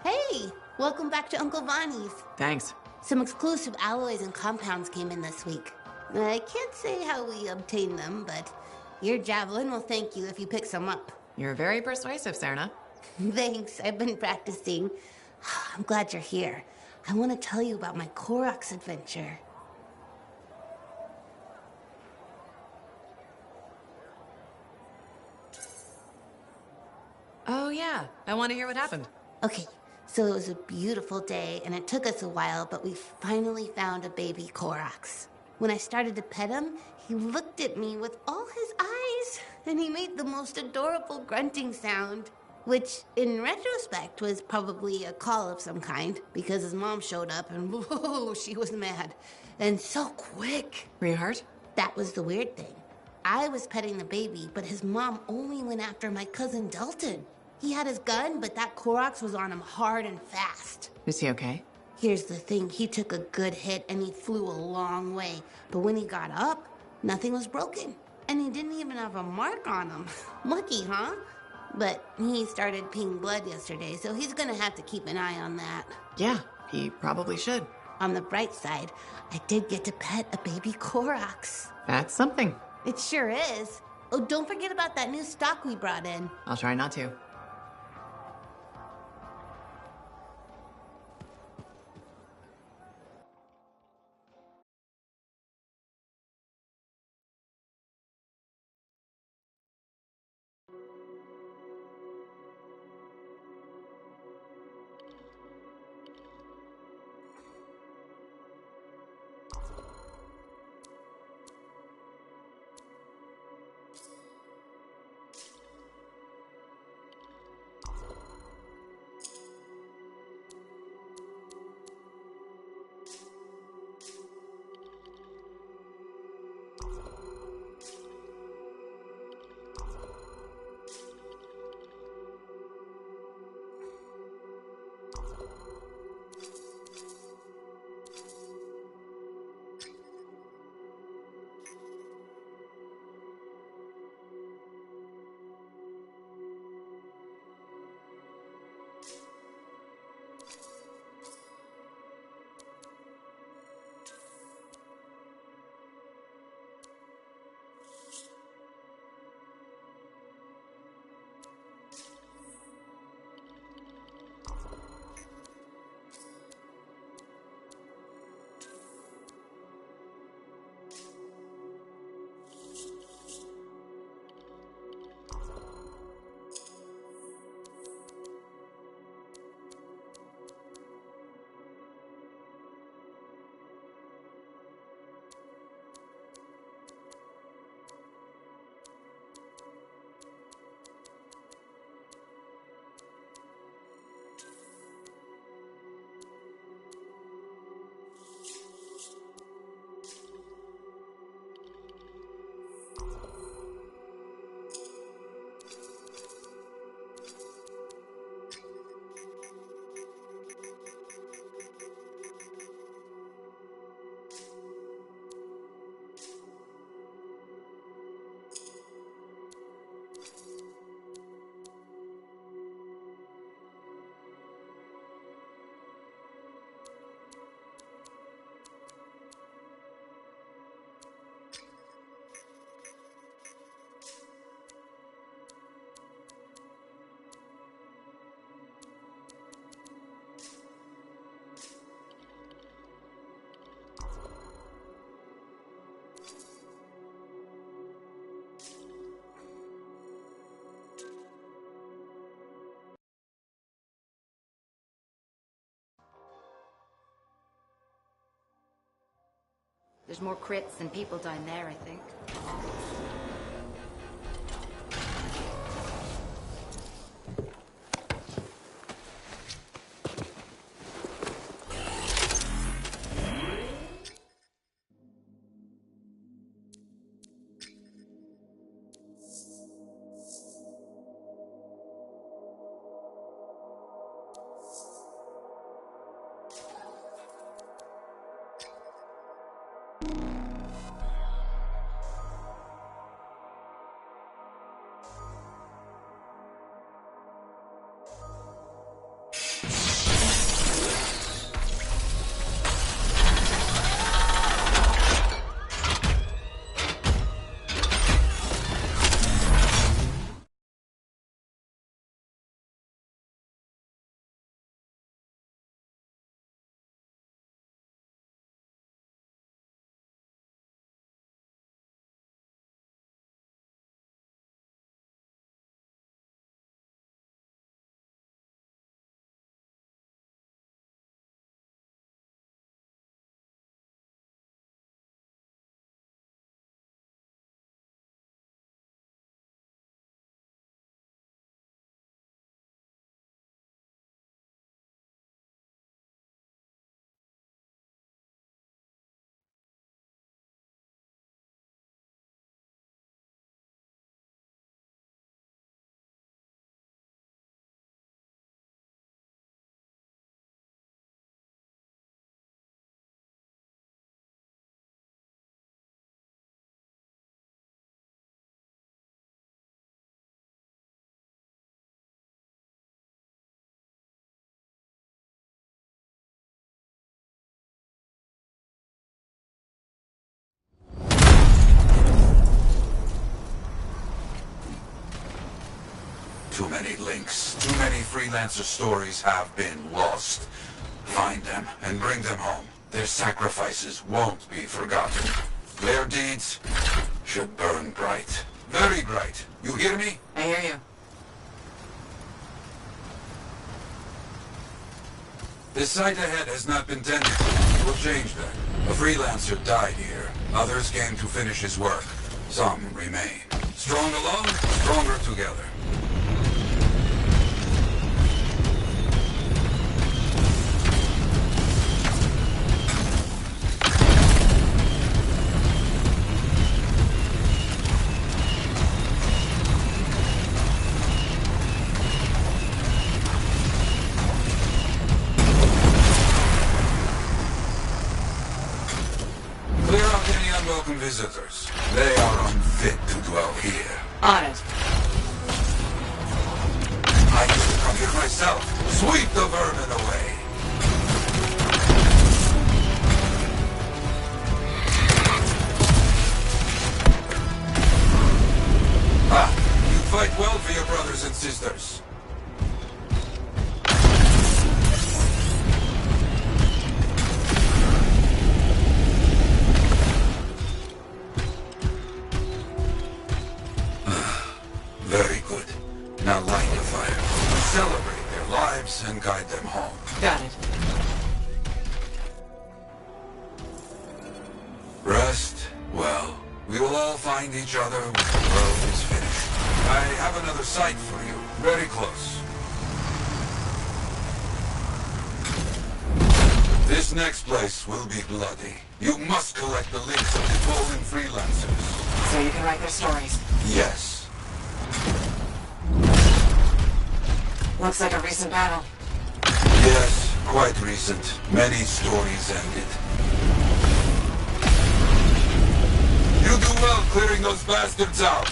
Hey, welcome back to Uncle Vonnie's. Thanks. Some exclusive alloys and compounds came in this week. I can't say how we obtained them, but your javelin will thank you if you pick some up. You're very persuasive, Serna. Thanks, I've been practicing. I'm glad you're here. I want to tell you about my Koroks adventure. Oh, yeah. I want to hear what happened. Okay, so it was a beautiful day, and it took us a while, but we finally found a baby Koroks. When I started to pet him, he looked at me with all his eyes, and he made the most adorable grunting sound, which, in retrospect, was probably a call of some kind, because his mom showed up, and whoa, she was mad. And so quick. Were you hurt? That was the weird thing. I was petting the baby, but his mom only went after my cousin Dalton. He had his gun, but that Koroks was on him hard and fast. Is he okay? Here's the thing, he took a good hit and he flew a long way. But when he got up, nothing was broken. And he didn't even have a mark on him. Lucky, huh? But he started peeing blood yesterday, so he's gonna have to keep an eye on that. Yeah, he probably should. On the bright side, I did get to pet a baby Koroks. That's something. It sure is. Oh, don't forget about that new stock we brought in. I'll try not to. There's more crits than people dying there, I think. Too many links, too many freelancer stories have been lost. Find them and bring them home. Their sacrifices won't be forgotten. Their deeds should burn bright. Very bright. You hear me? I hear you. This site ahead has not been tended to. We'll change that. A freelancer died here. Others came to finish his work. Some remain. Strong alone, stronger together. Visitors. They are unfit to dwell here. On it. I used to come here myself. Sweep the vermin away. Ah, you fight well for your brothers and sisters. Very good. Now light the fire. Celebrate their lives and guide them home. Got it. Rest well. We will all find each other when the world is finished. I have another site for you. Very close. This next place will be bloody. You must collect the links of the fallen freelancers. So you can write their stories. Yes. Looks like a recent battle. Yes, quite recent. Many stories ended. You do well clearing those bastards out.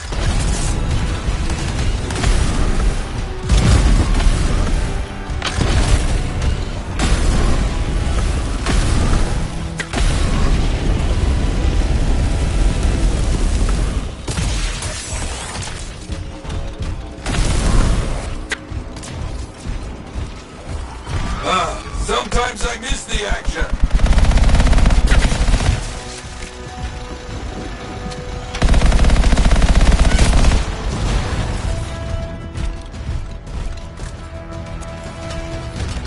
Sometimes I miss the action.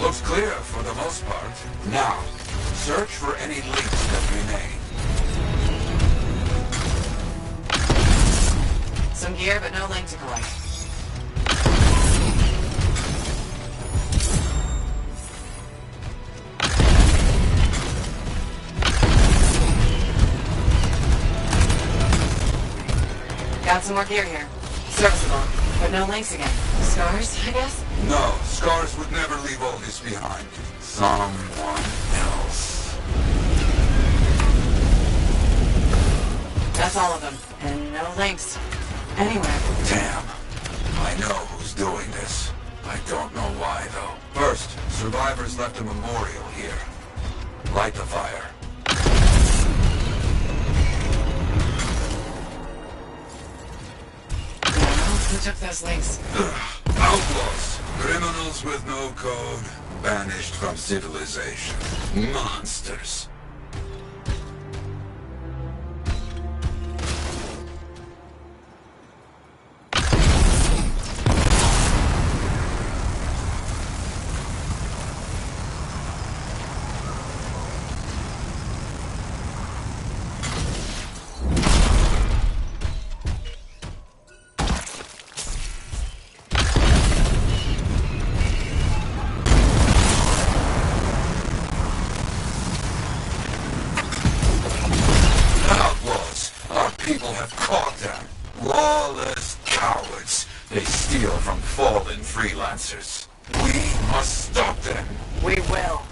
Looks clear for the most part. Now, search for any links that remain. Some gear, but no link to collect. Got some more gear here. Serviceable, but no links again. Scars, I guess? No, Scars would never leave all this behind. Someone else. That's all of them. And no links. Anywhere. Damn. I know who's doing this. I don't know why, though. First, survivors left a memorial here. Light the fire. Who took those links? Outlaws. Criminals with no code. Banished from civilization. Monsters. We must stop them. We will.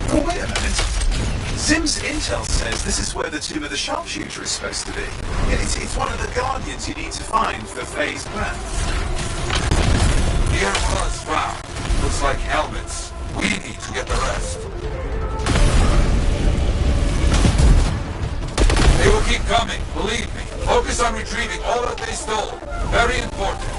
Oh, wait a minute. Zim's intel says this is where the tomb of the sharpshooter is supposed to be. It's one of the guardians you need to find for Faye's plan. Here was found. Looks like helmets. We need to get the rest. They will keep coming, believe me. Focus on retrieving all that they stole. Very important.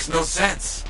No sense.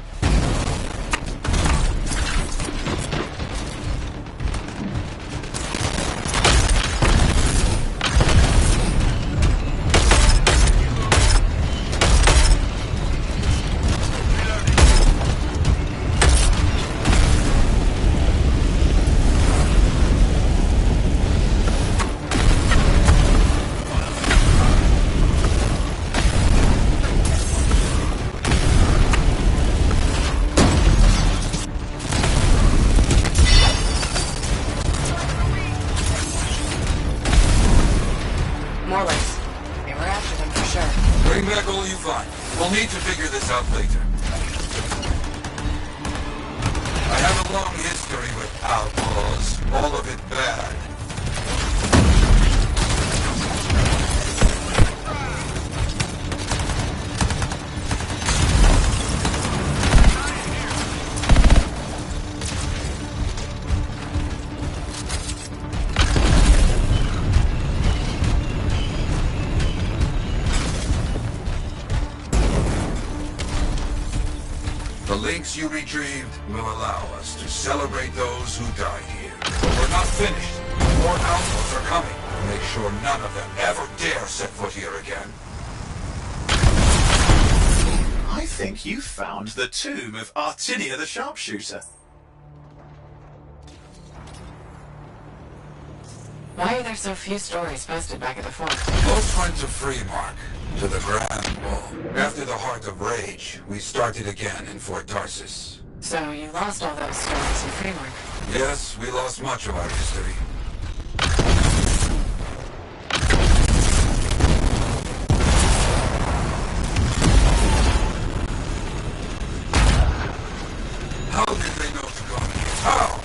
We'll need to figure this out later. I have a long history with outlaws, all of it bad. The links you retrieved will allow us to celebrate those who died here. But we're not finished. More outlaws are coming. Make sure none of them ever dare set foot here again. I think you found the tomb of Artinia the Sharpshooter. Why are there so few stories posted back at the fort? Most went to Freemark, to the Grand Wall. After the Heart of Rage, we started again in Fort Tarsus. So you lost all those stories in Freemark? Yes, we lost much of our history. How did they know to go? How?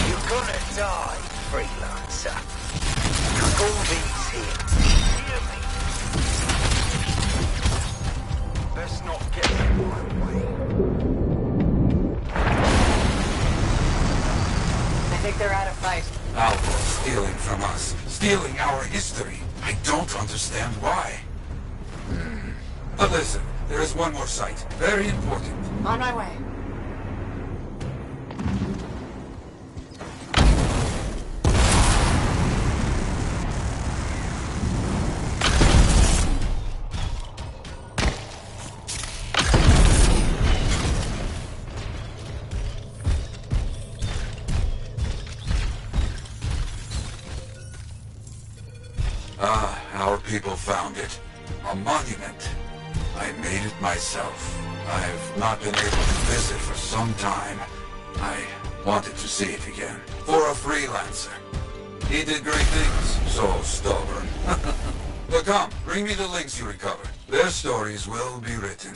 You're gonna die, freelancer. All these here. Hear me? Best not get in my way. I think they're out of fight. Outlaws stealing from us. Stealing our history. I don't understand why. But listen, there is one more site. Very important. On my way. Ah, our people found it. A monument. I made it myself. I've not been able to visit for some time. I wanted to see it again. For a freelancer. He did great things. So stubborn. But come, bring me the links you recovered. Their stories will be written.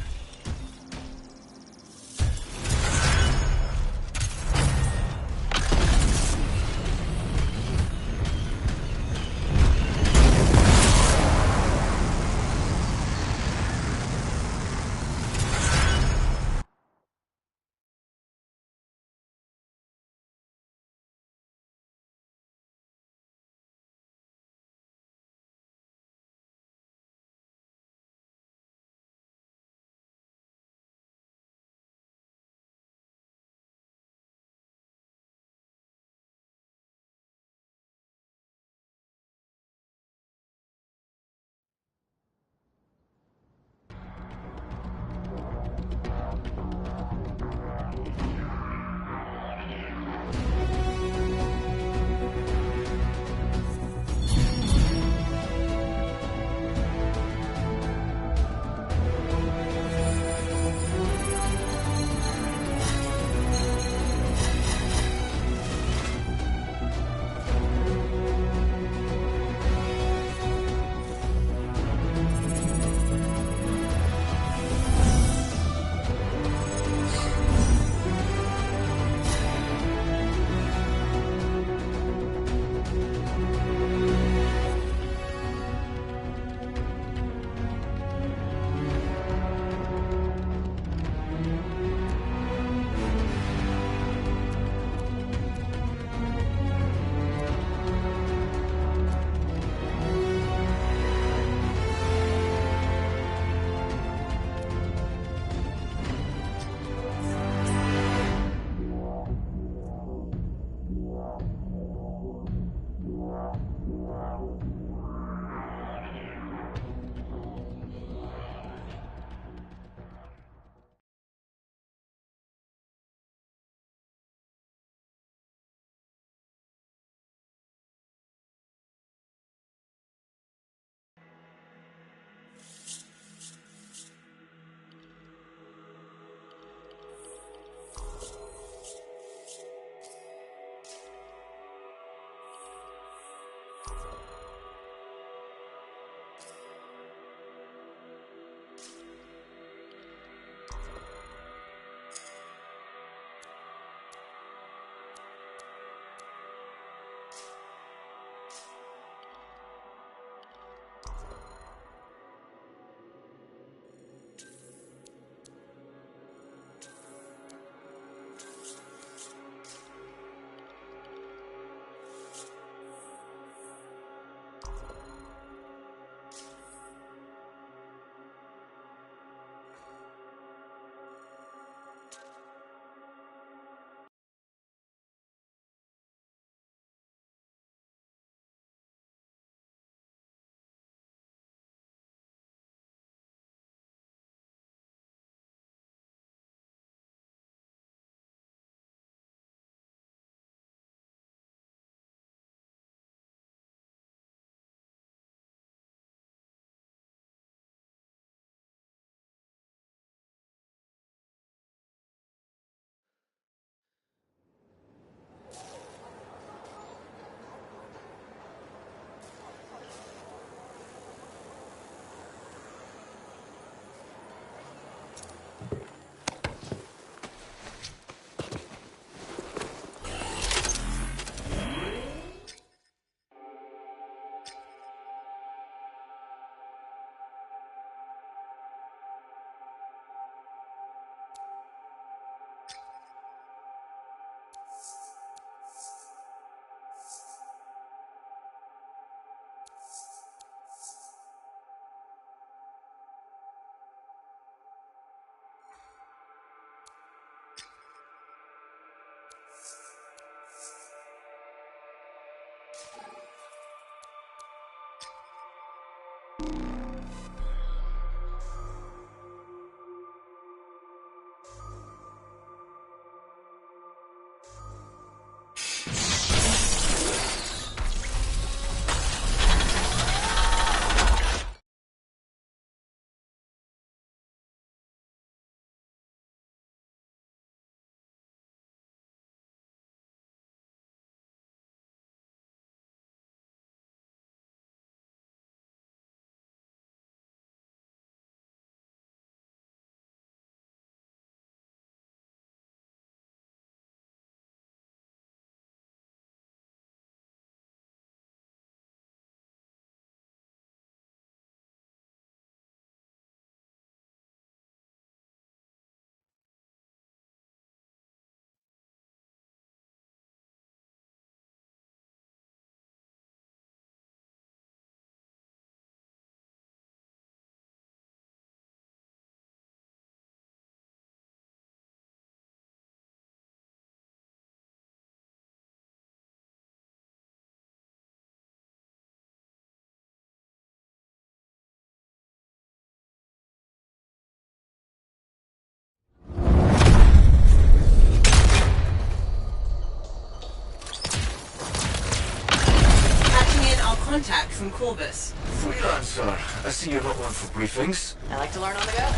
Corvus. Freelancer. I see you're not one for briefings. I like to learn on the go.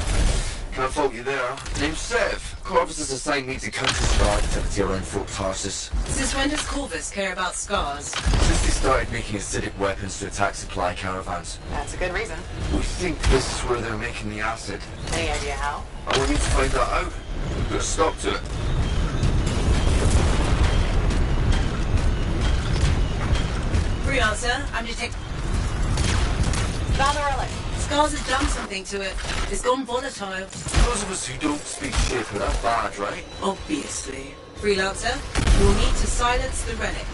Can't fault you there. Name's Sev. Corvus has assigned me to counter-star activity around Fort Tarsus. Since when does Corvus care about scars? Since they started making acidic weapons to attack supply caravans. That's a good reason. We think this is where they're making the acid. Any idea how? I will need to find that out. Put a stop to it. Freelancer, I'm detecting. Found the relic. Scars has done something to it. It's gone volatile. Those of us who don't speak shit are that bad, right? Obviously. Freelancer, you'll need to silence the relic.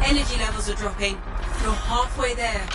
Energy levels are dropping. You're halfway there.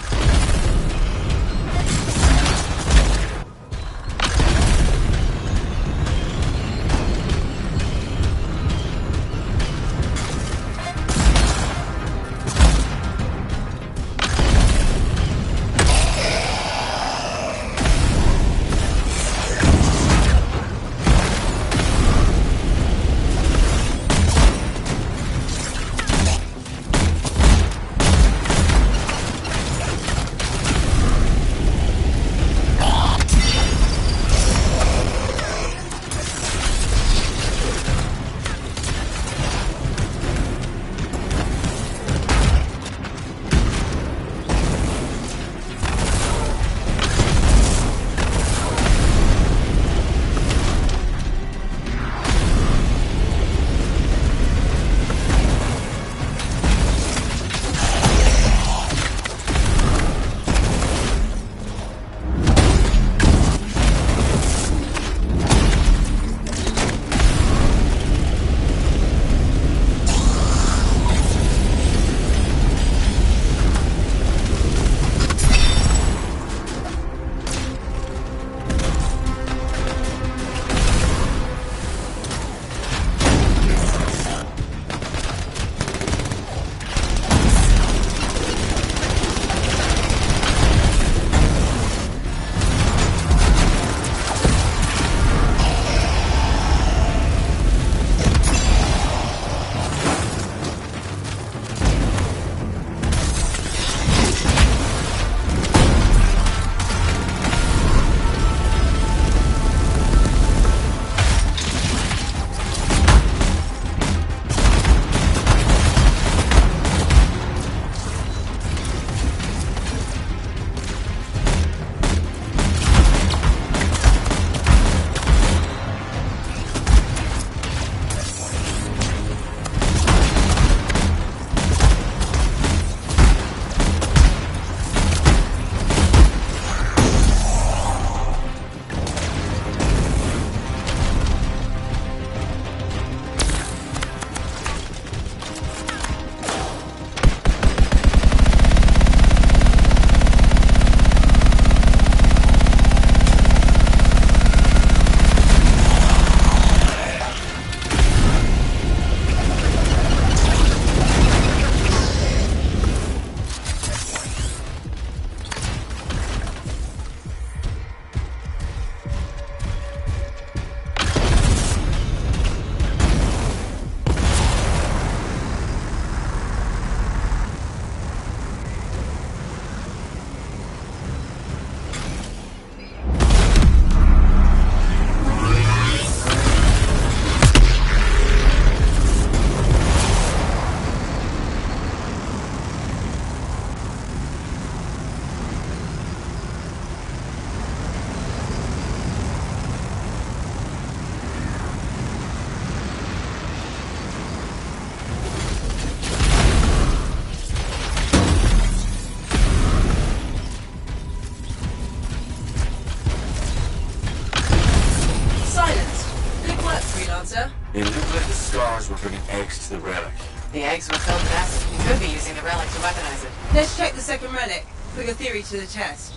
It looked like the scars were bringing eggs to the relic. The eggs were filled with acid. We could be using the relic to weaponize it. Let's check the second relic. Put your theory to the test.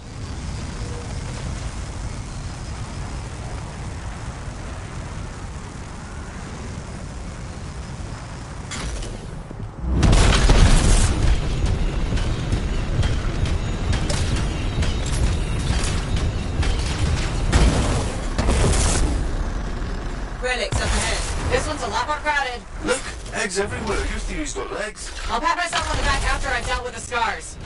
Relics up ahead. This one's a lot more crowded. Look, eggs everywhere. Your theory's got legs. I'll pat myself on the back after I've dealt with the scars.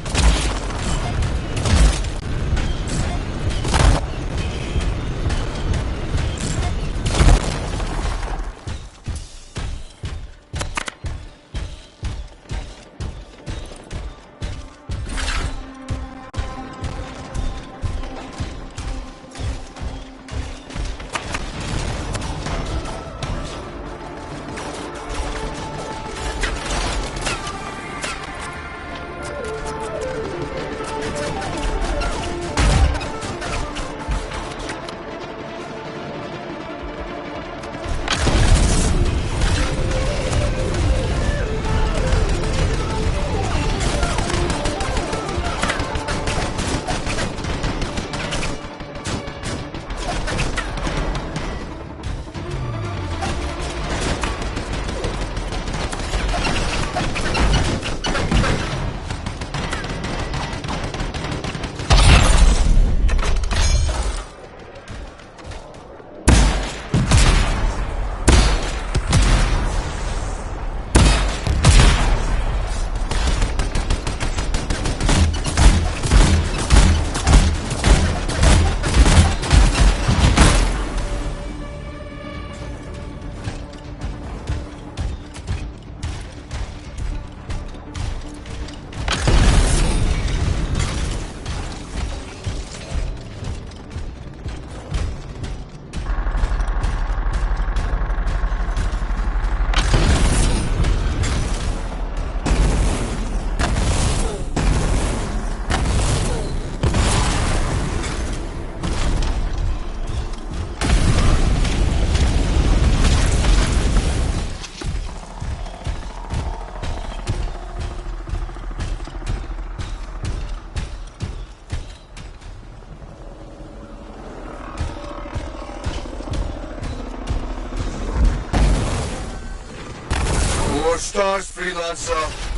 More stars, freelancer.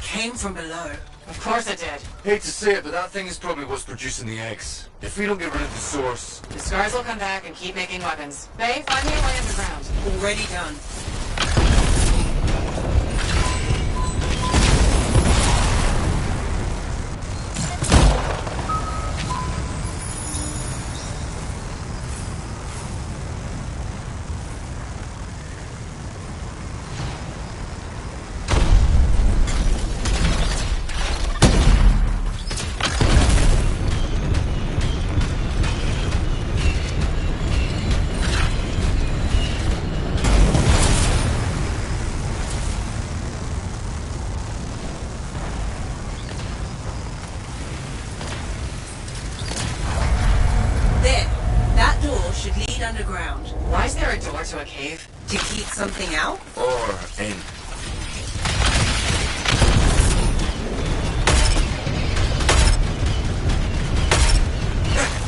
came from below. Of course it did. Hate to say it, but that thing is probably what's producing the eggs. If we don't get rid of the source... The scars will come back and keep making weapons. Faye, find me a way underground. Already done. Underground. Why is there a door to a cave? To keep something out? Or in.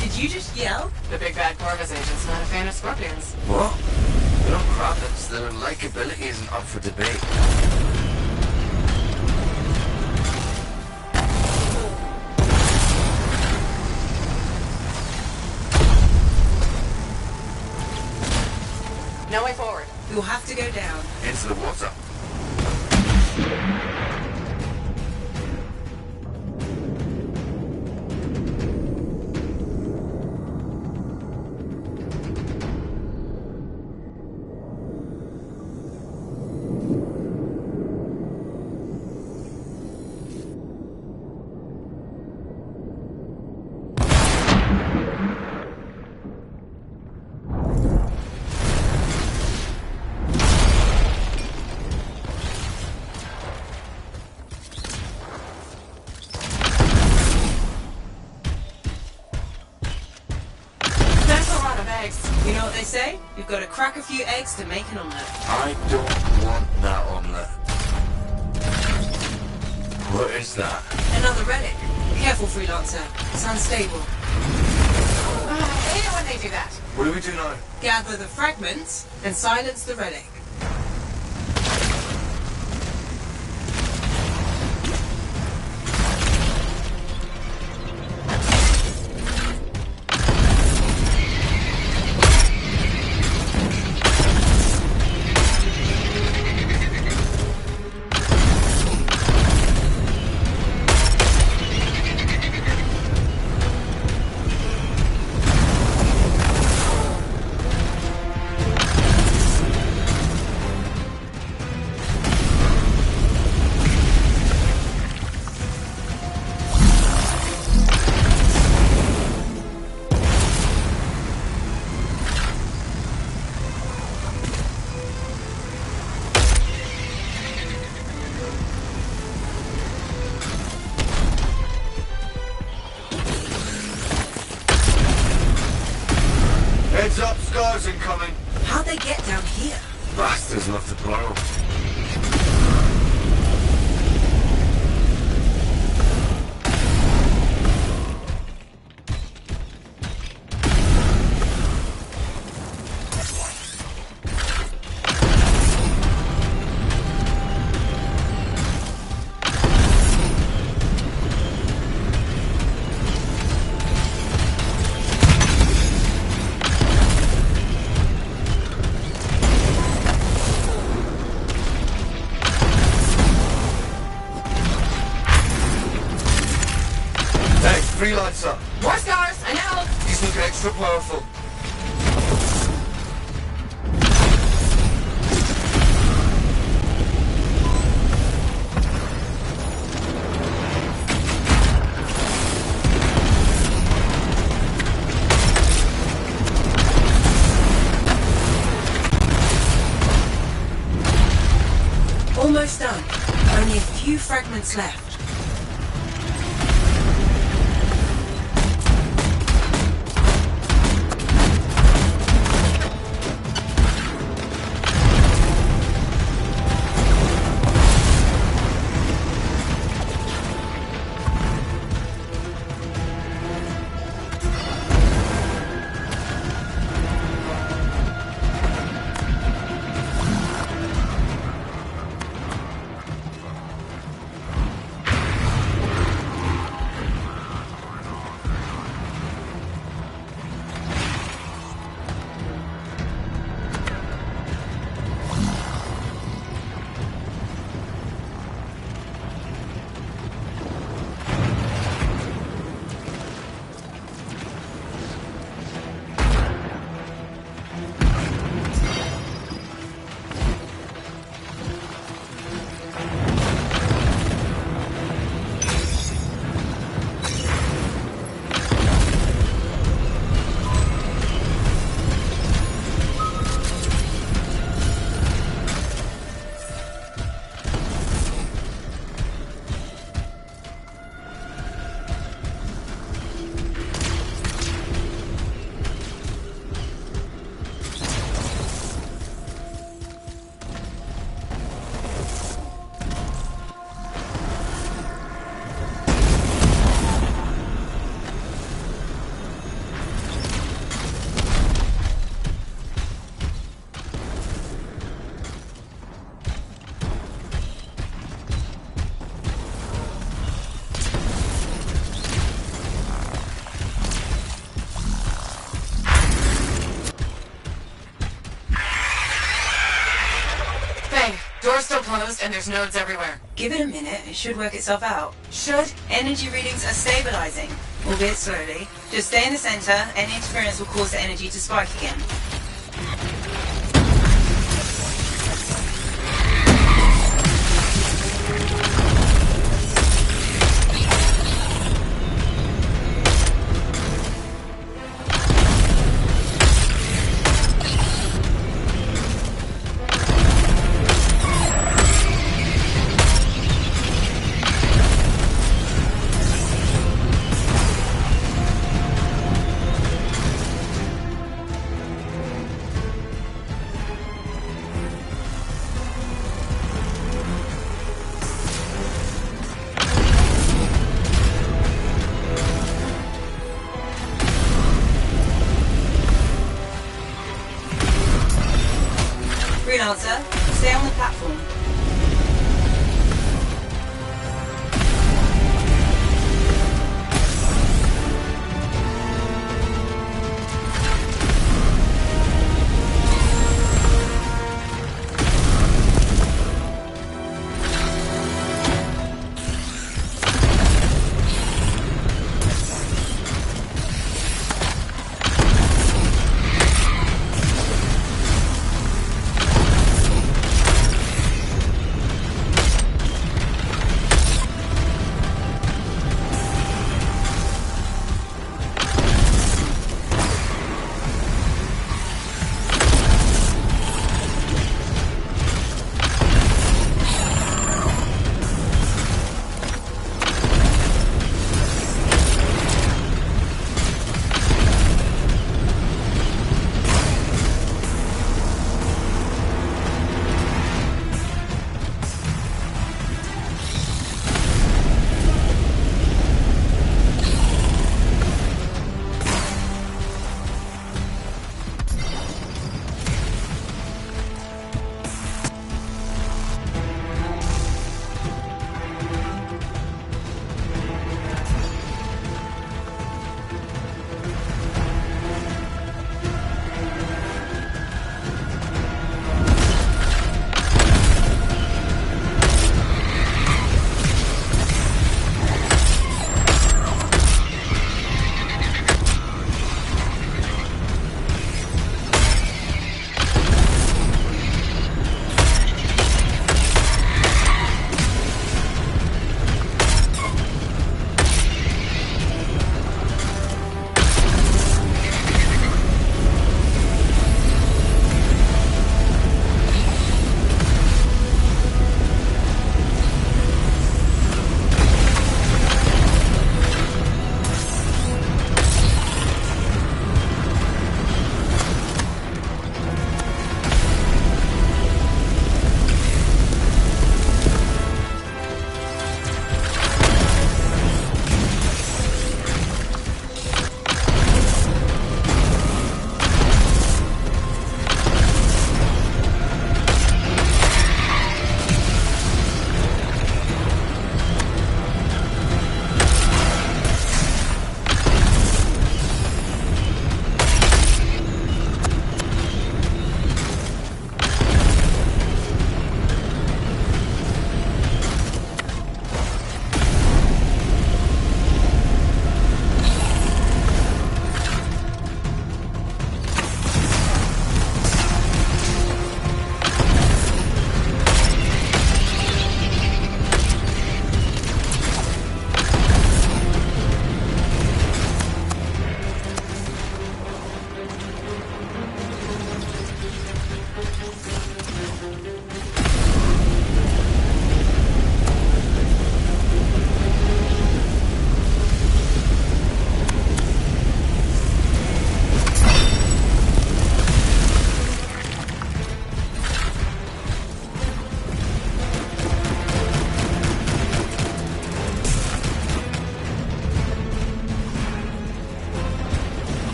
Did you just yell? The big bad Corvus agent's not a fan of scorpions. What? They're not rabbits. Their likability isn't up for debate. No way forward. We'll have to go down. Into the water. You know what they say? You've got to crack a few eggs to make an omelette. I don't want that omelette. What is that? Another relic. Careful, freelancer. It's unstable. I hate it when they do that. What do we do now? Gather the fragments and silence the relic. Heads up, scars incoming. How'd they get down here? Bastards love to blow. Freelancer. More scars, I know. He's looking extra powerful. Almost done. Only a few fragments left. Door's still closed and there's nodes everywhere. Give it a minute, it should work itself out. Should. Energy readings are stabilizing, albeit slowly. Just stay in the center, any interference will cause the energy to spike again. Freelancer, stay on the platform.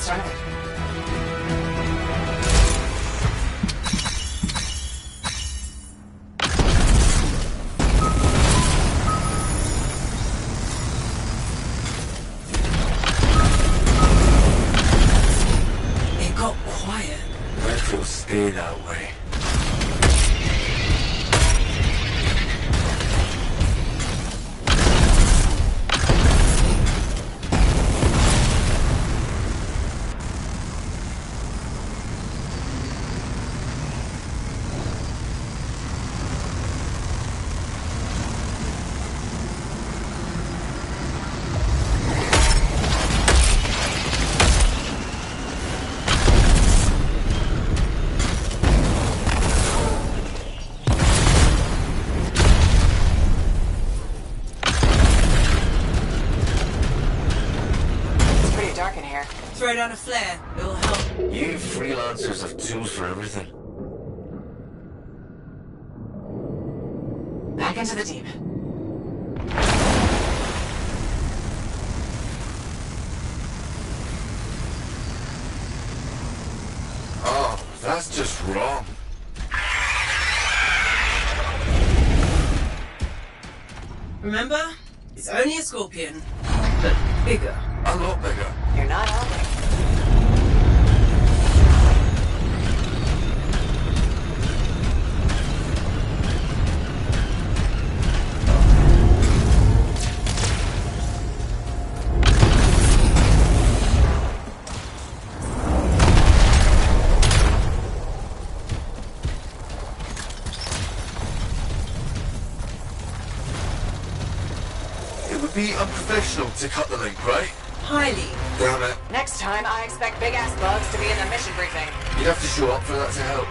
started. It got quiet. It will stay that way. Throw down a flare. It'll help. You freelancers have tools for everything. Back into the deep. Oh, that's just wrong. Remember? It's only a scorpion. But bigger. A lot bigger. You're not helping. It would be unprofessional to cut the link, right? Highly. Damn it. Next time, I expect big-ass bugs to be in the mission briefing. You'd have to show up for that to help.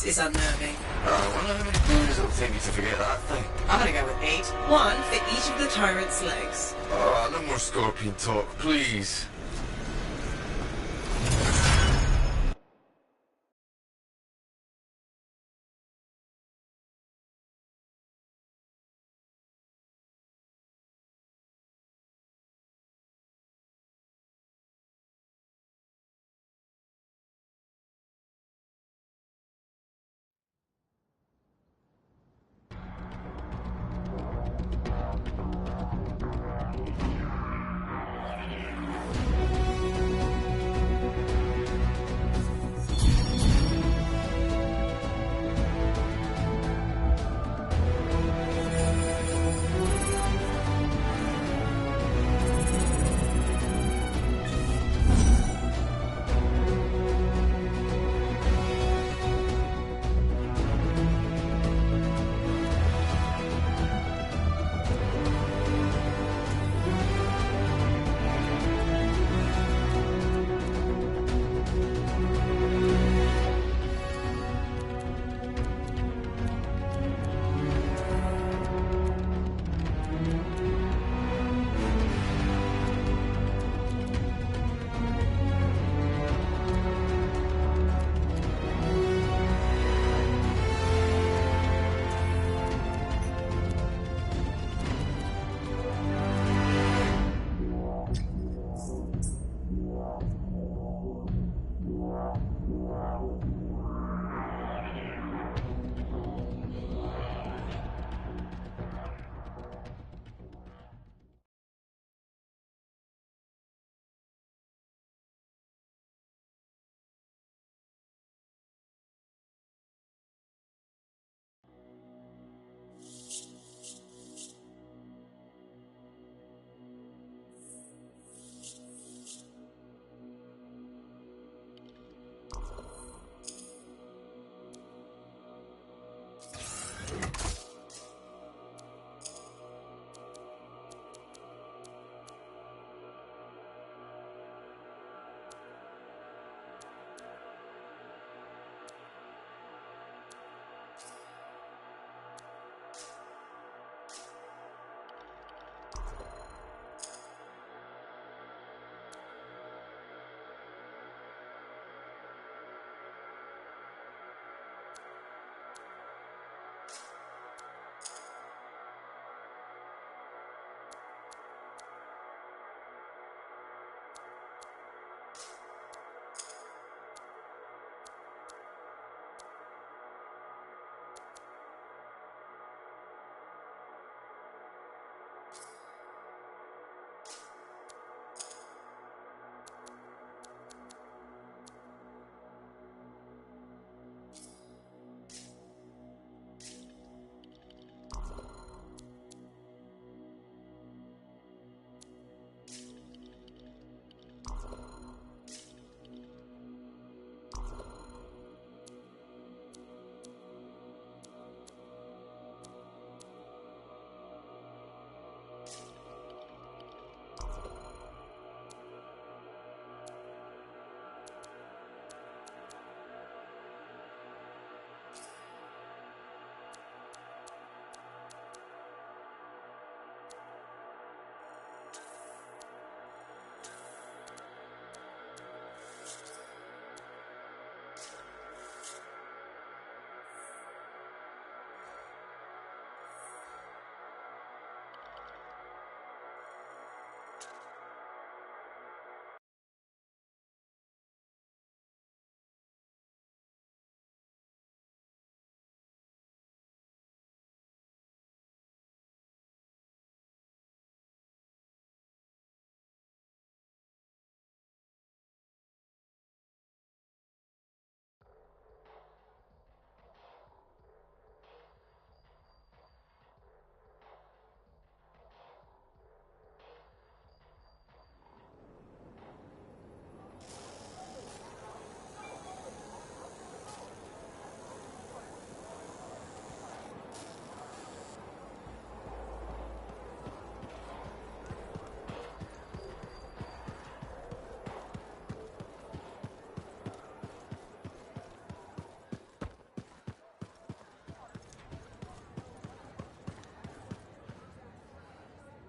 is unnerving. Well, how many movies it'll take me to forget that thing? I'm gonna go with 8. 1 for each of the tyrant's legs. No more scorpion talk, please.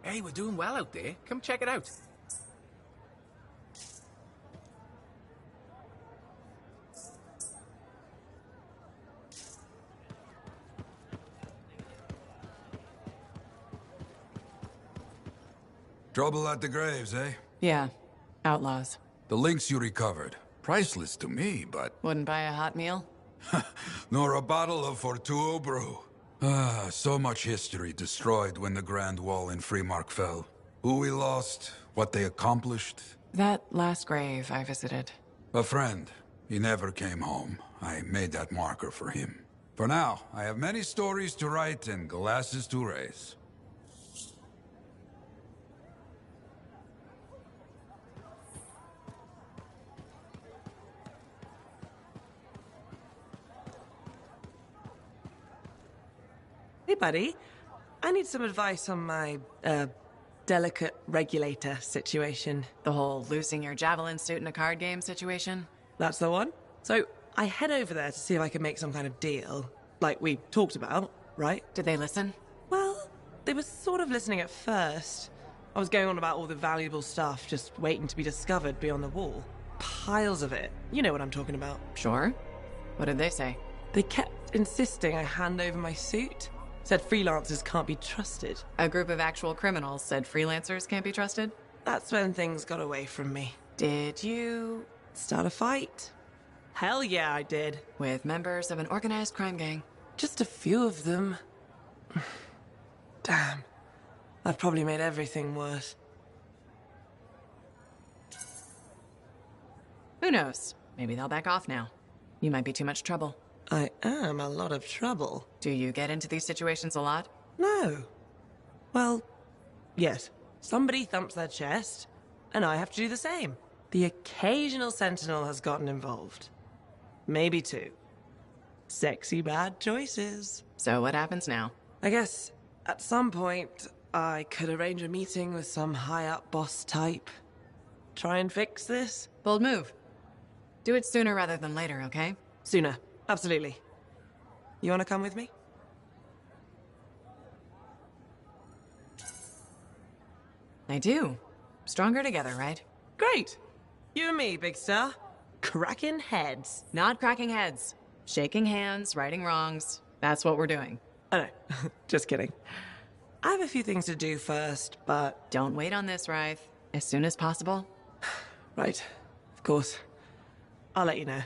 Hey, we're doing well out there. Come check it out. Trouble at the graves, eh? Yeah, outlaws. The links you recovered. Priceless to me, but... Wouldn't buy a hot meal? Nor a bottle of Fortuo brew. Ah, so much history destroyed when the Grand Wall in Freemark fell. Who we lost, what they accomplished. That last grave I visited. A friend. He never came home. I made that marker for him. For now, I have many stories to write and glasses to raise. Hey, buddy. I need some advice on my, delicate regulator situation. The whole losing your javelin suit in a card game situation? That's the one. So, I head over there to see if I can make some kind of deal. Like we talked about, right? Did they listen? Well, they were sort of listening at first. I was going on about all the valuable stuff just waiting to be discovered beyond the wall. Piles of it. You know what I'm talking about. Sure. What did they say? They kept insisting I hand over my suit. Said freelancers can't be trusted. A group of actual criminals said freelancers can't be trusted? That's when things got away from me. Did you... start a fight? Hell yeah, I did. With members of an organized crime gang? Just a few of them. Damn. I've probably made everything worse. Who knows? Maybe they'll back off now. You might be too much trouble. I am a lot of trouble. Do you get into these situations a lot? No. Well, yes. Somebody thumps their chest, and I have to do the same. The occasional sentinel has gotten involved. Maybe two. Sexy bad choices. So what happens now? I guess at some point I could arrange a meeting with some high-up boss type. Try and fix this. Bold move. Do it sooner rather than later, okay? Sooner. Absolutely. You want to come with me? I do. Stronger together, right? Great. You and me, Big Star. Cracking heads. Not cracking heads. Shaking hands, righting wrongs. That's what we're doing. I know. Just kidding. I have a few things to do first, but... Don't wait on this, Rythe. As soon as possible. Right. Of course. I'll let you know.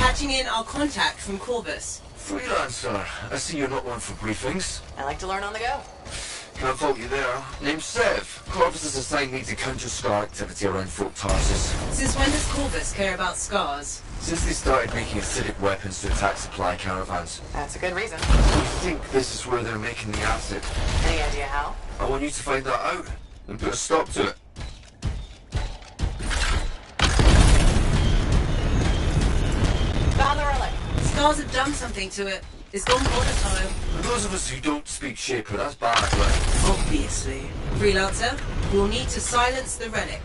Patching in our contact from Corvus. Freelancer. I see you're not one for briefings. I like to learn on the go. Can't fault you there. Name's Sev. Corvus has assigned me to counter Scar activity around Fort Tarsus. Since when does Corvus care about scars? Since they started making acidic weapons to attack supply caravans. That's a good reason. I think this is where they're making the acid. Any idea how? I want you to find that out and put a stop to it. Found the relic. Scars have done something to it. It's gone volatile. For those of us who don't speak Shaper, that's bad, right? Obviously. Freelancer, we'll need to silence the relic.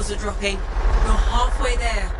Are dropping. You're halfway there.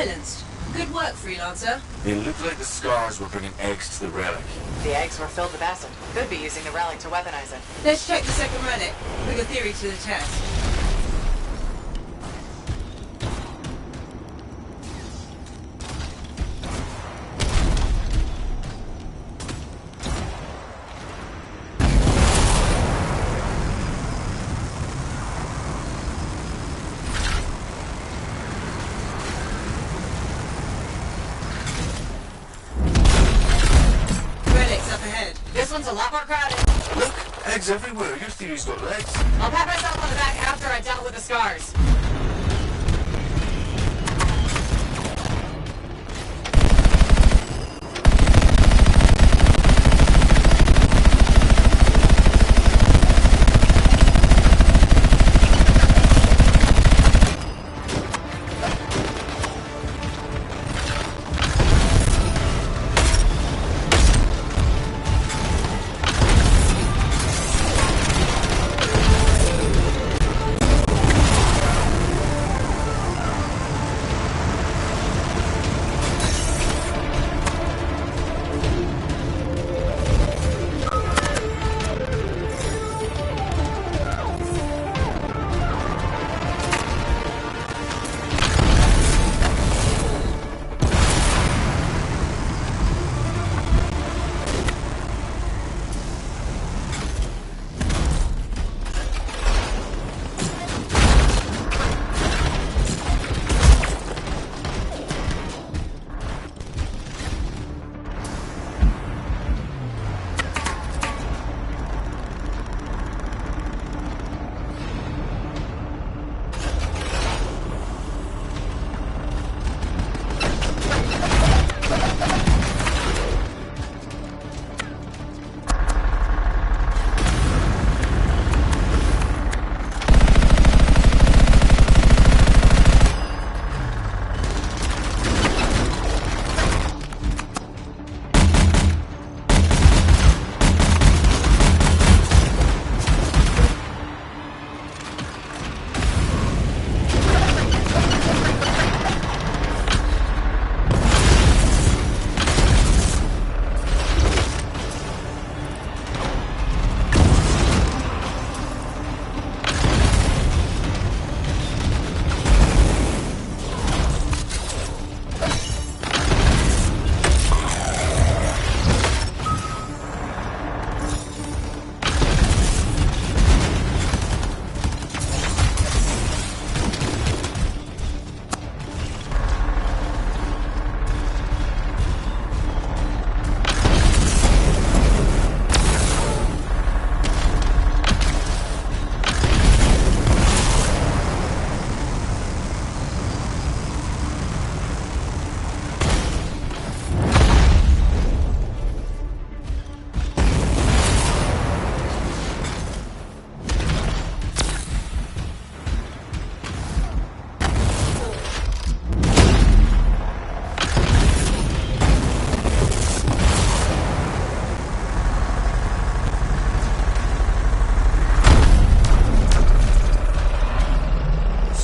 silenced. Good work, freelancer. It looked like the scars were bringing eggs to the relic. The eggs were filled with acid. Could be using the relic to weaponize it. Let's check the second relic. Put your theory to the test. This one's a lot more crowded. Look, eggs everywhere. Your theory's got legs. I'll pat myself on the back after I dealt with the scars.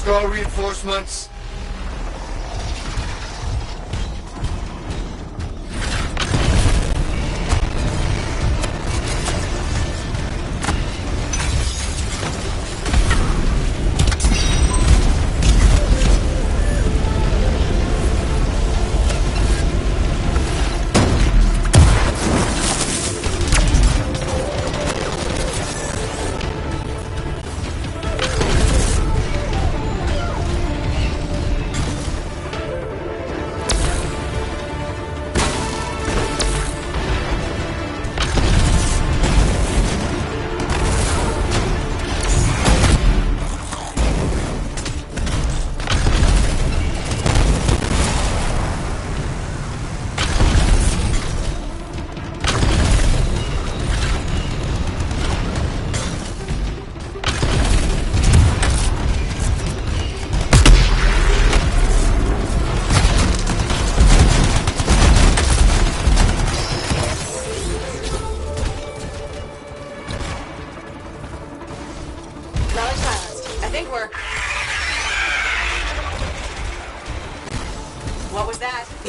Scar reinforcements.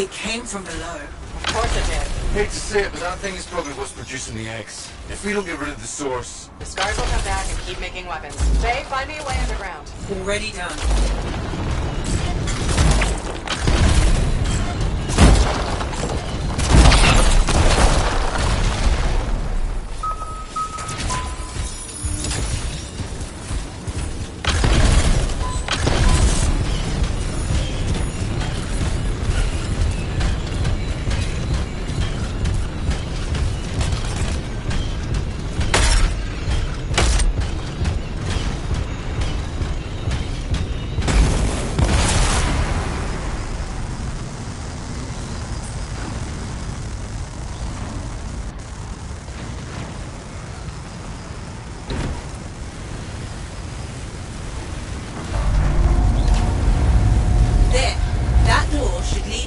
It came from below. Of course it did. Hate to say it, but that thing is probably what's producing the eggs. If we don't get rid of the source... The scars will come back and keep making weapons. Faye, find me a way underground. Already done.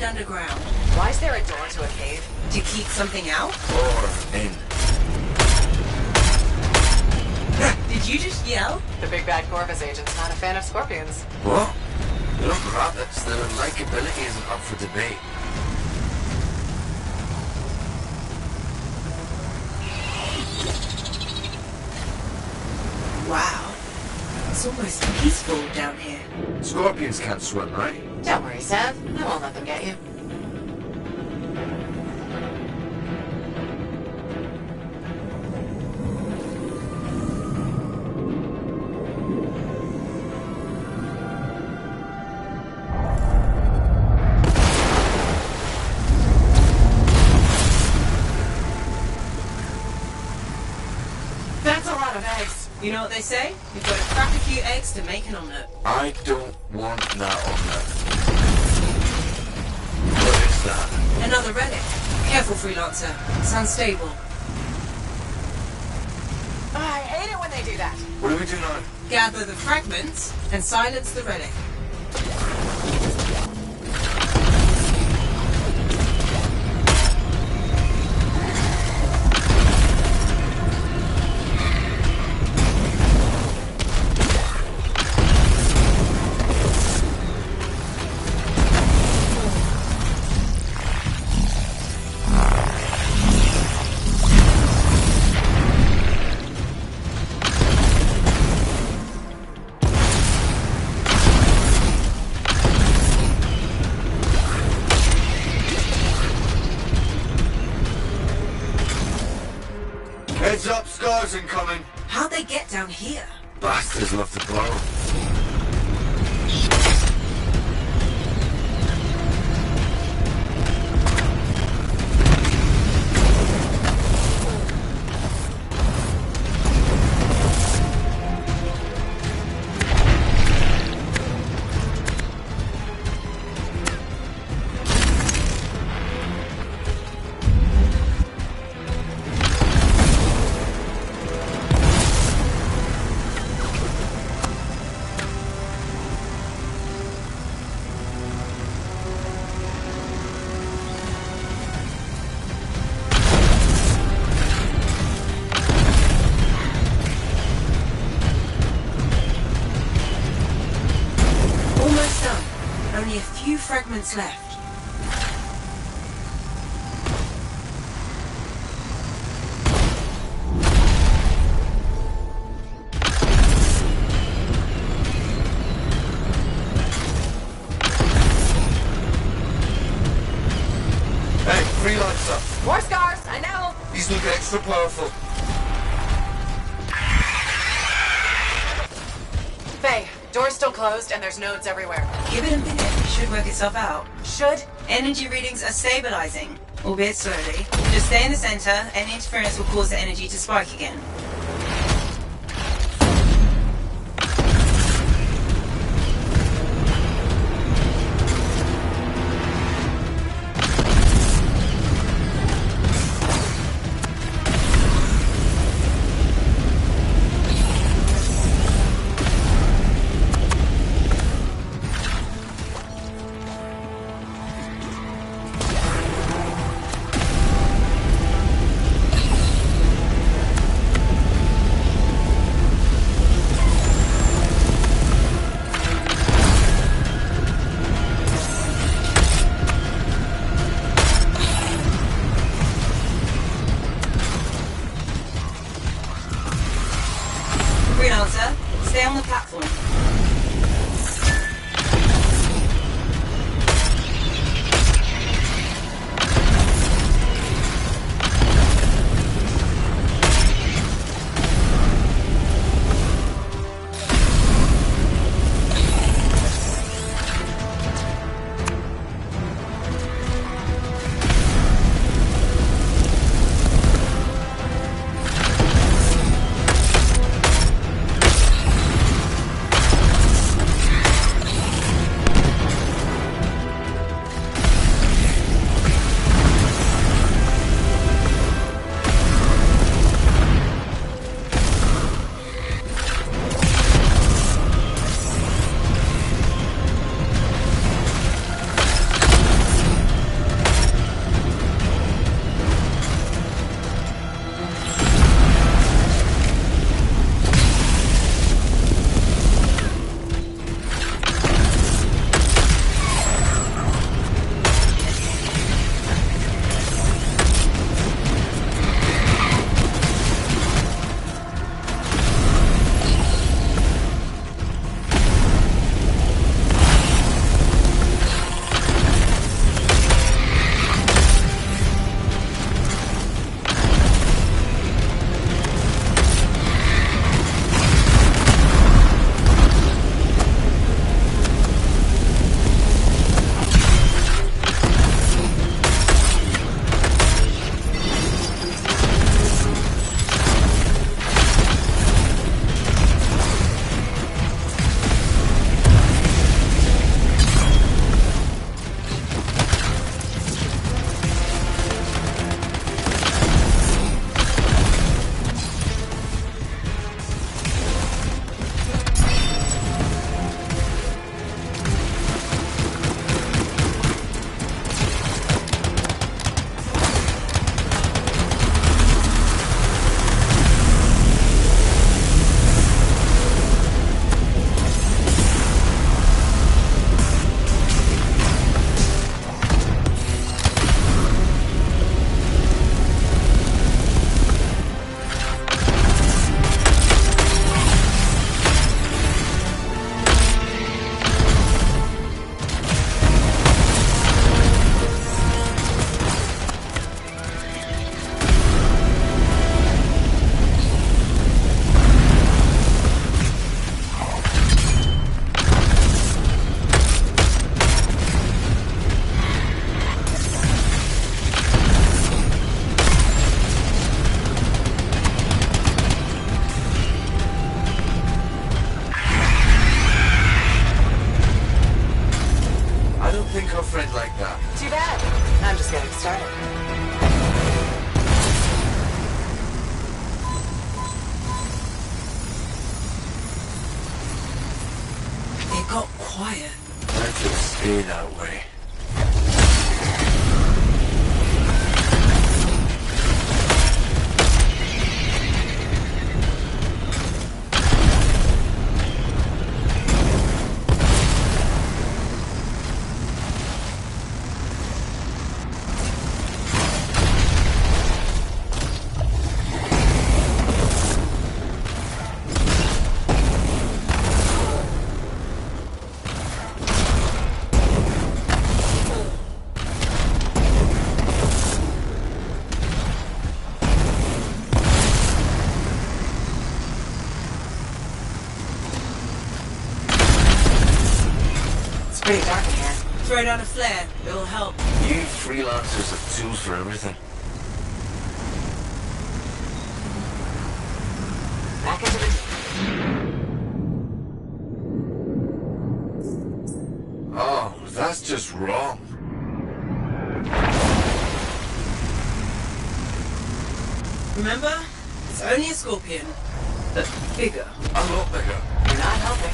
Underground. Why is there a door to a cave? To keep something out? Or in. Did you just yell? The big bad Corvus agent's not a fan of scorpions. What? Look, rabbits, their likability isn't up for debate. Wow. It's almost peaceful down here. Scorpions can't swim, right? Don't worry, Sev. I won't let them get you. That's a lot of eggs. You know what they say? You've got to crack a few eggs to make an omelette. I don't want that omelette. What is that? Another relic. Careful, freelancer. It's unstable. I hate it when they do that. What do we do now? Gather the fragments and silence the relic. Heads up, scars incoming. How'd they get down here? Bastards love to borrow. Only a few fragments left. Hey, freelancer. More scars, I know. These look extra powerful. Faye, door's still closed and there's nodes everywhere. Give it a minute. It should work itself out. Should. Energy readings are stabilizing, albeit slowly. Just stay in the center. Any interference will cause the energy to spike again. think her friend like that? Too bad. I'm just getting started. It got quiet. Let it stay that way. Pretty dark in here. Throw down a flare. It'll help. You freelancers have tools for everything. Back into the... Oh, that's just wrong. Remember? It's only a scorpion. But bigger. A lot bigger. You're not helping.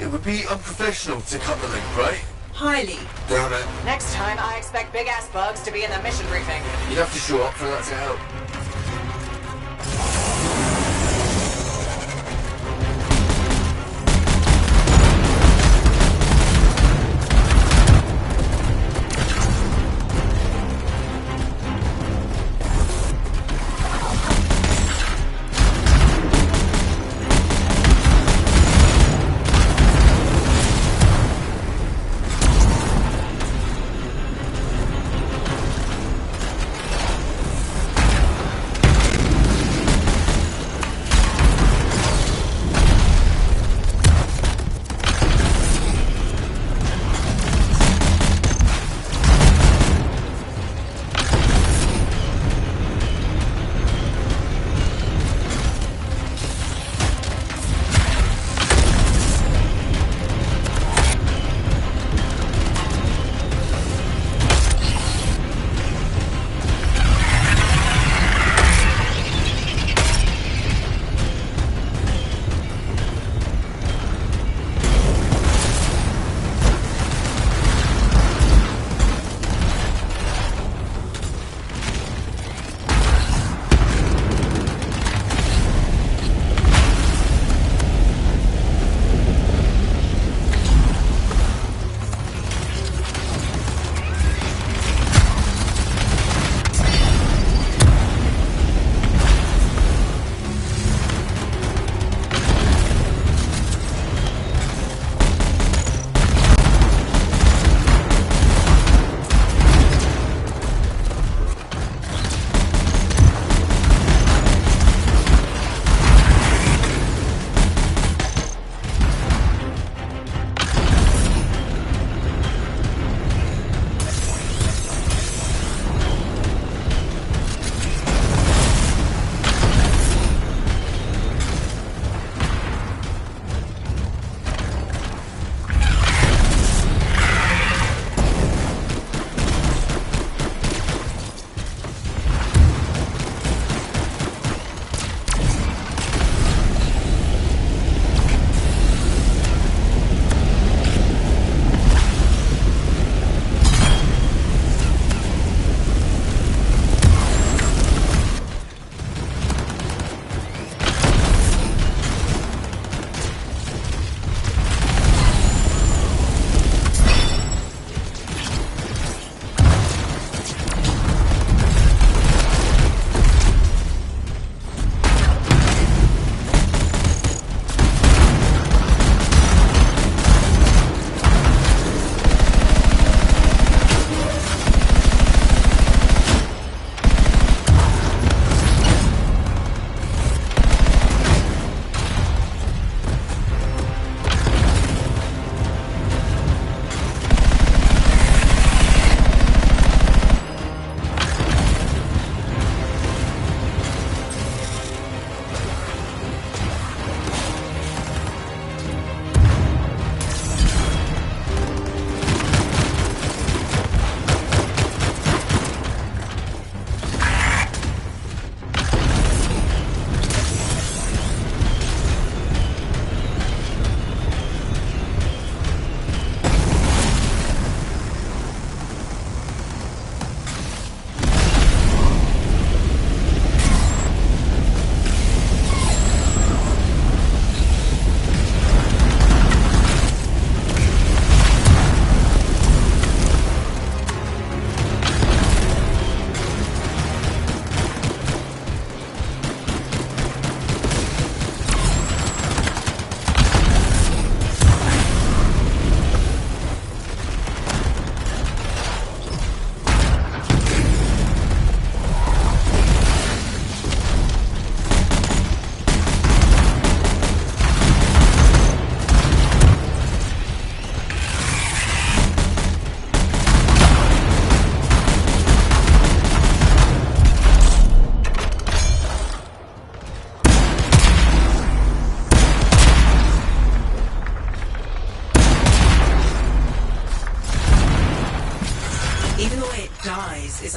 It would be unprofessional to cut the link, right? Highly. Damn it. Next time, I expect big-ass bugs to be in the mission briefing. You'd have to show up for that to help.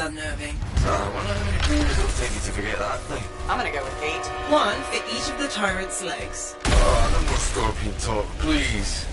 unnerving. Wonder how many beers it'll take you to forget that thing. I'm gonna go with 8. One for each of the tyrant's legs. No more scorpion talk, please.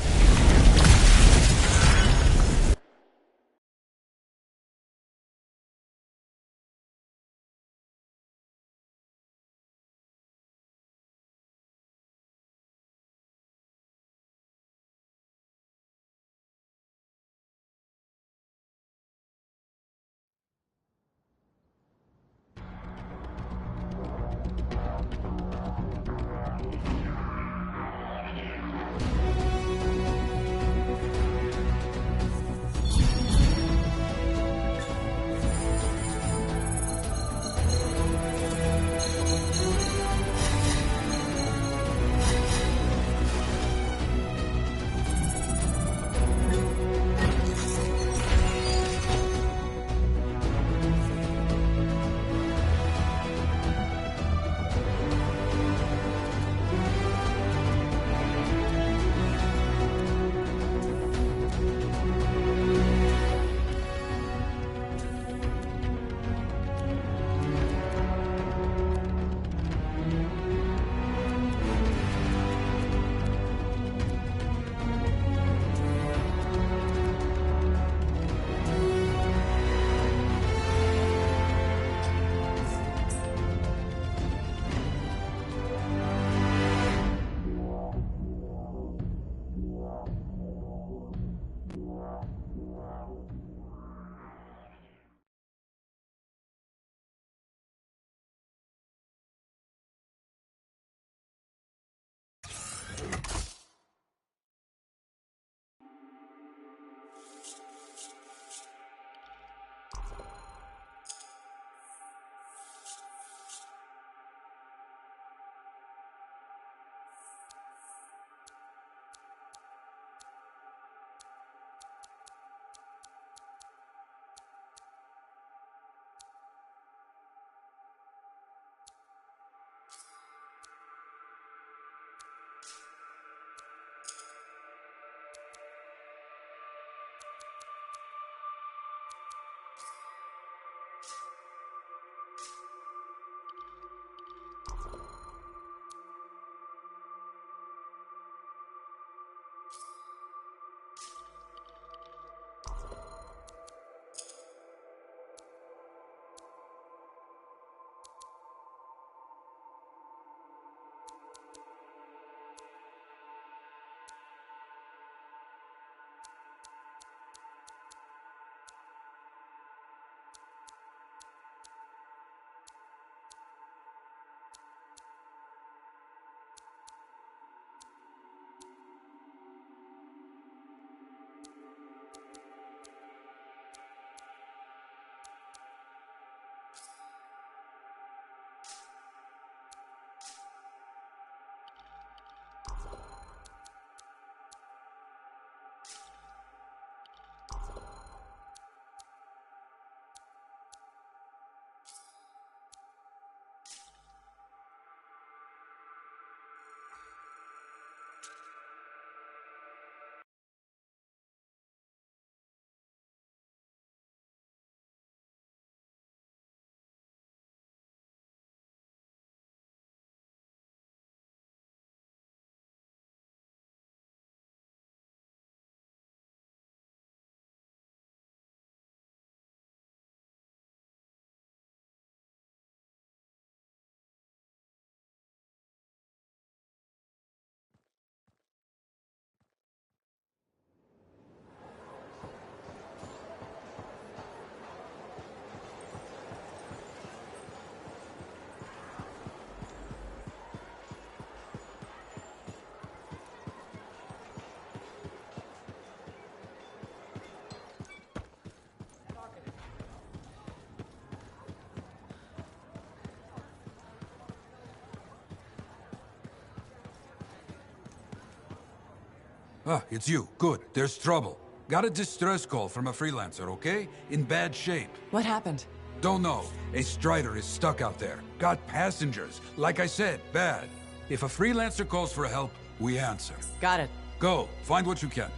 Ah, it's you. Good. There's trouble. Got a distress call from a freelancer, okay? In bad shape. What happened? Don't know. A Strider is stuck out there. Got passengers. Like I said, bad. If a freelancer calls for help, we answer. Got it. Go. Find what you can.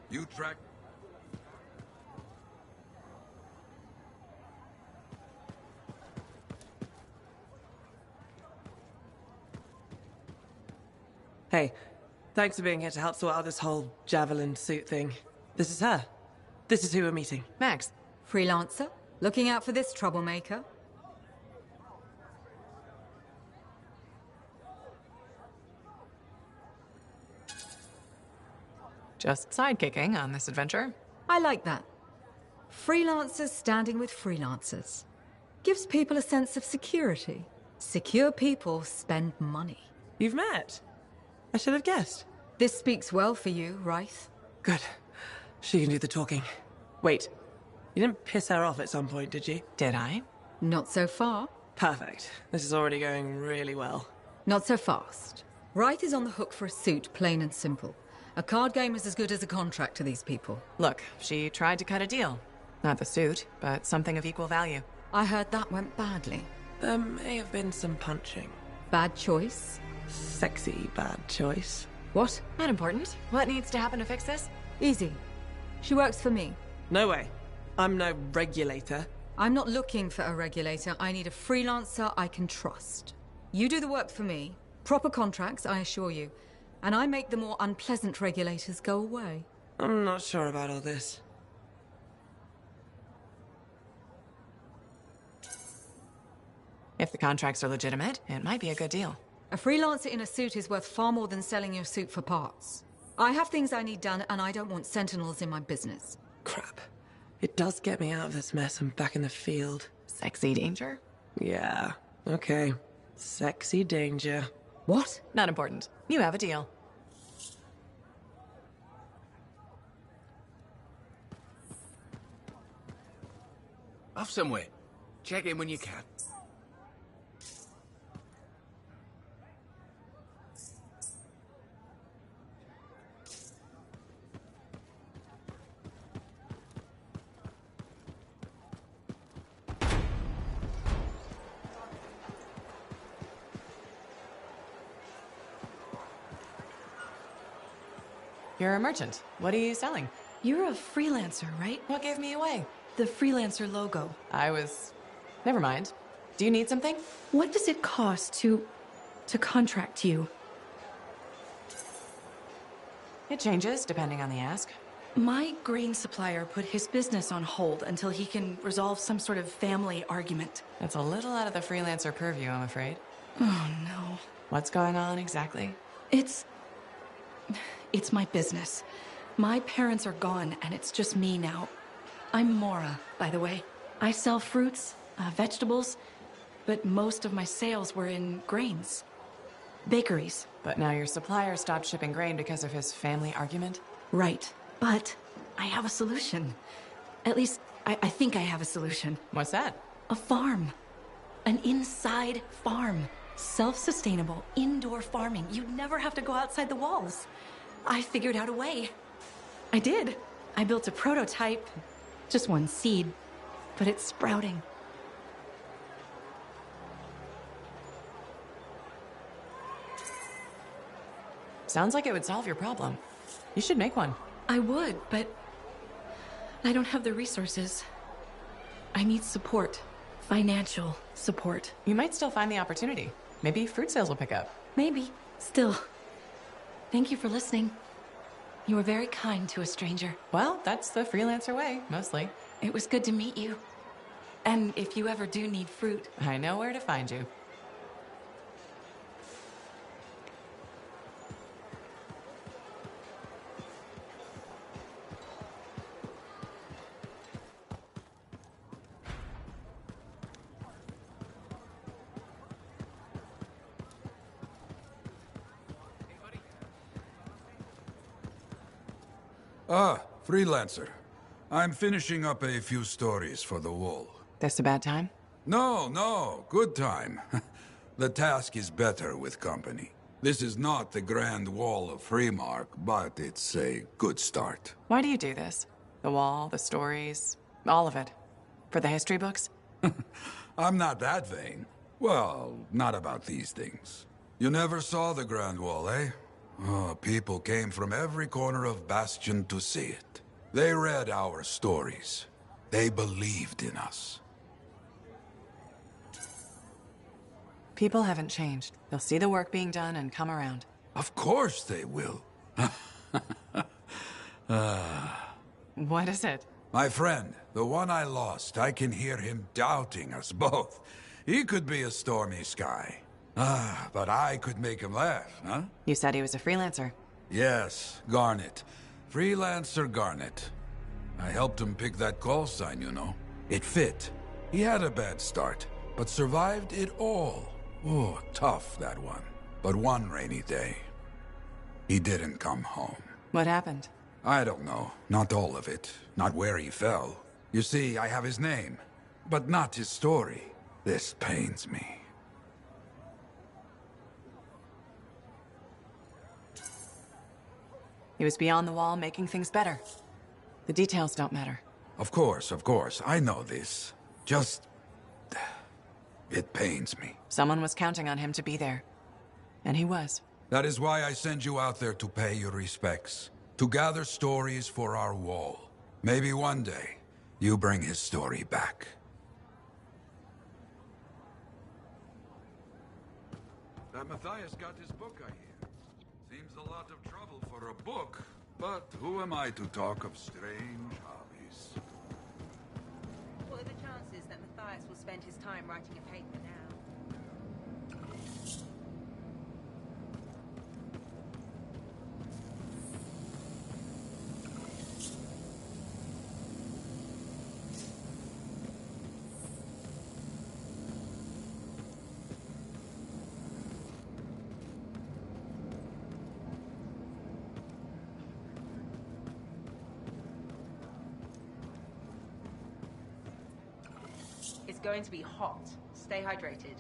You track... Hey, thanks for being here to help sort out this whole javelin suit thing. This is her. This is who we're meeting. Max. Freelancer? Looking out for this troublemaker? Just sidekicking on this adventure. I like that. Freelancers standing with freelancers. Gives people a sense of security. Secure people spend money. You've met? I should have guessed. This speaks well for you, Rice. Good. She can do the talking. Wait, you didn't piss her off at some point, did you? Did I? Not so far. Perfect. This is already going really well. Not so fast. Wright is on the hook for a suit, plain and simple. A card game is as good as a contract to these people. Look, she tried to cut a deal. Not the suit, but something of equal value. I heard that went badly. There may have been some punching. Bad choice? Sexy bad choice. What? Not important. What needs to happen to fix this? Easy. She works for me. No way. I'm no regulator. I'm not looking for a regulator. I need a freelancer I can trust. You do the work for me. Proper contracts, I assure you. And I make the more unpleasant regulators go away. I'm not sure about all this. If the contracts are legitimate, it might be a good deal. A freelancer in a suit is worth far more than selling your suit for parts. I have things I need done, and I don't want sentinels in my business. Crap. It does get me out of this mess and back in the field. Sexy danger? Yeah. Okay. Sexy danger. What? Not important. You have a deal. Off somewhere. Check in when you can. You're a merchant. What are you selling? You're a freelancer, right? What gave me away? The freelancer logo. Never mind. Do you need something? What does it cost to contract you? It changes depending on the ask. My grain supplier put his business on hold until he can resolve some sort of family argument. That's a little out of the freelancer purview, I'm afraid. Oh, no. What's going on exactly? It's my business. My parents are gone, and it's just me now. I'm Mora, by the way. I sell fruits, vegetables, but most of my sales were in grains. Bakeries. But now your supplier stopped shipping grain because of his family argument? Right. But I have a solution. At least, I think I have a solution. What's that? A farm. An inside farm. Self-sustainable, indoor farming. You'd never have to go outside the walls. I figured out a way. I did. I built a prototype. Just one seed. But it's sprouting. Sounds like it would solve your problem. You should make one. I would, but I don't have the resources. I need support. Financial support. You might still find the opportunity. Maybe fruit sales will pick up. Maybe. Still. Thank you for listening. You were very kind to a stranger. Well, that's the freelancer way, mostly. It was good to meet you. And if you ever do need fruit... I know where to find you. Ah, freelancer. I'm finishing up a few stories for the wall. This a bad time? No, good time. The task is better with company. This is not the Grand Wall of Freemark, but it's a good start. Why do you do this? The wall, the stories, all of it. For the history books? I'm not that vain. Well, not about these things. You never saw the Grand Wall, eh? Oh, people came from every corner of Bastion to see it. They read our stories. They believed in us. People haven't changed. They'll see the work being done and come around. Of course they will. What is it? My friend, the one I lost, I can hear him doubting us both. He could be a stormy sky. But I could make him laugh, huh? You said he was a freelancer. Yes, Garnet. Freelancer Garnet. I helped him pick that call sign, you know. It fit. He had a bad start, but survived it all. Oh, tough, that one. But one rainy day, he didn't come home. What happened? I don't know. Not all of it. Not where he fell. You see, I have his name, but not his story. This pains me. He was beyond the wall, making things better. The details don't matter. Of course, I know this. Just... it pains me. Someone was counting on him to be there. And he was. That is why I send you out there to pay your respects. To gather stories for our wall. Maybe one day, you bring his story back. That Matthias got his book, I hear. Seems a lot of trouble for a book, but who am I to talk of strange hobbies? What are the chances that Matthias will spend his time writing a paper now? It's going to be hot. Stay hydrated.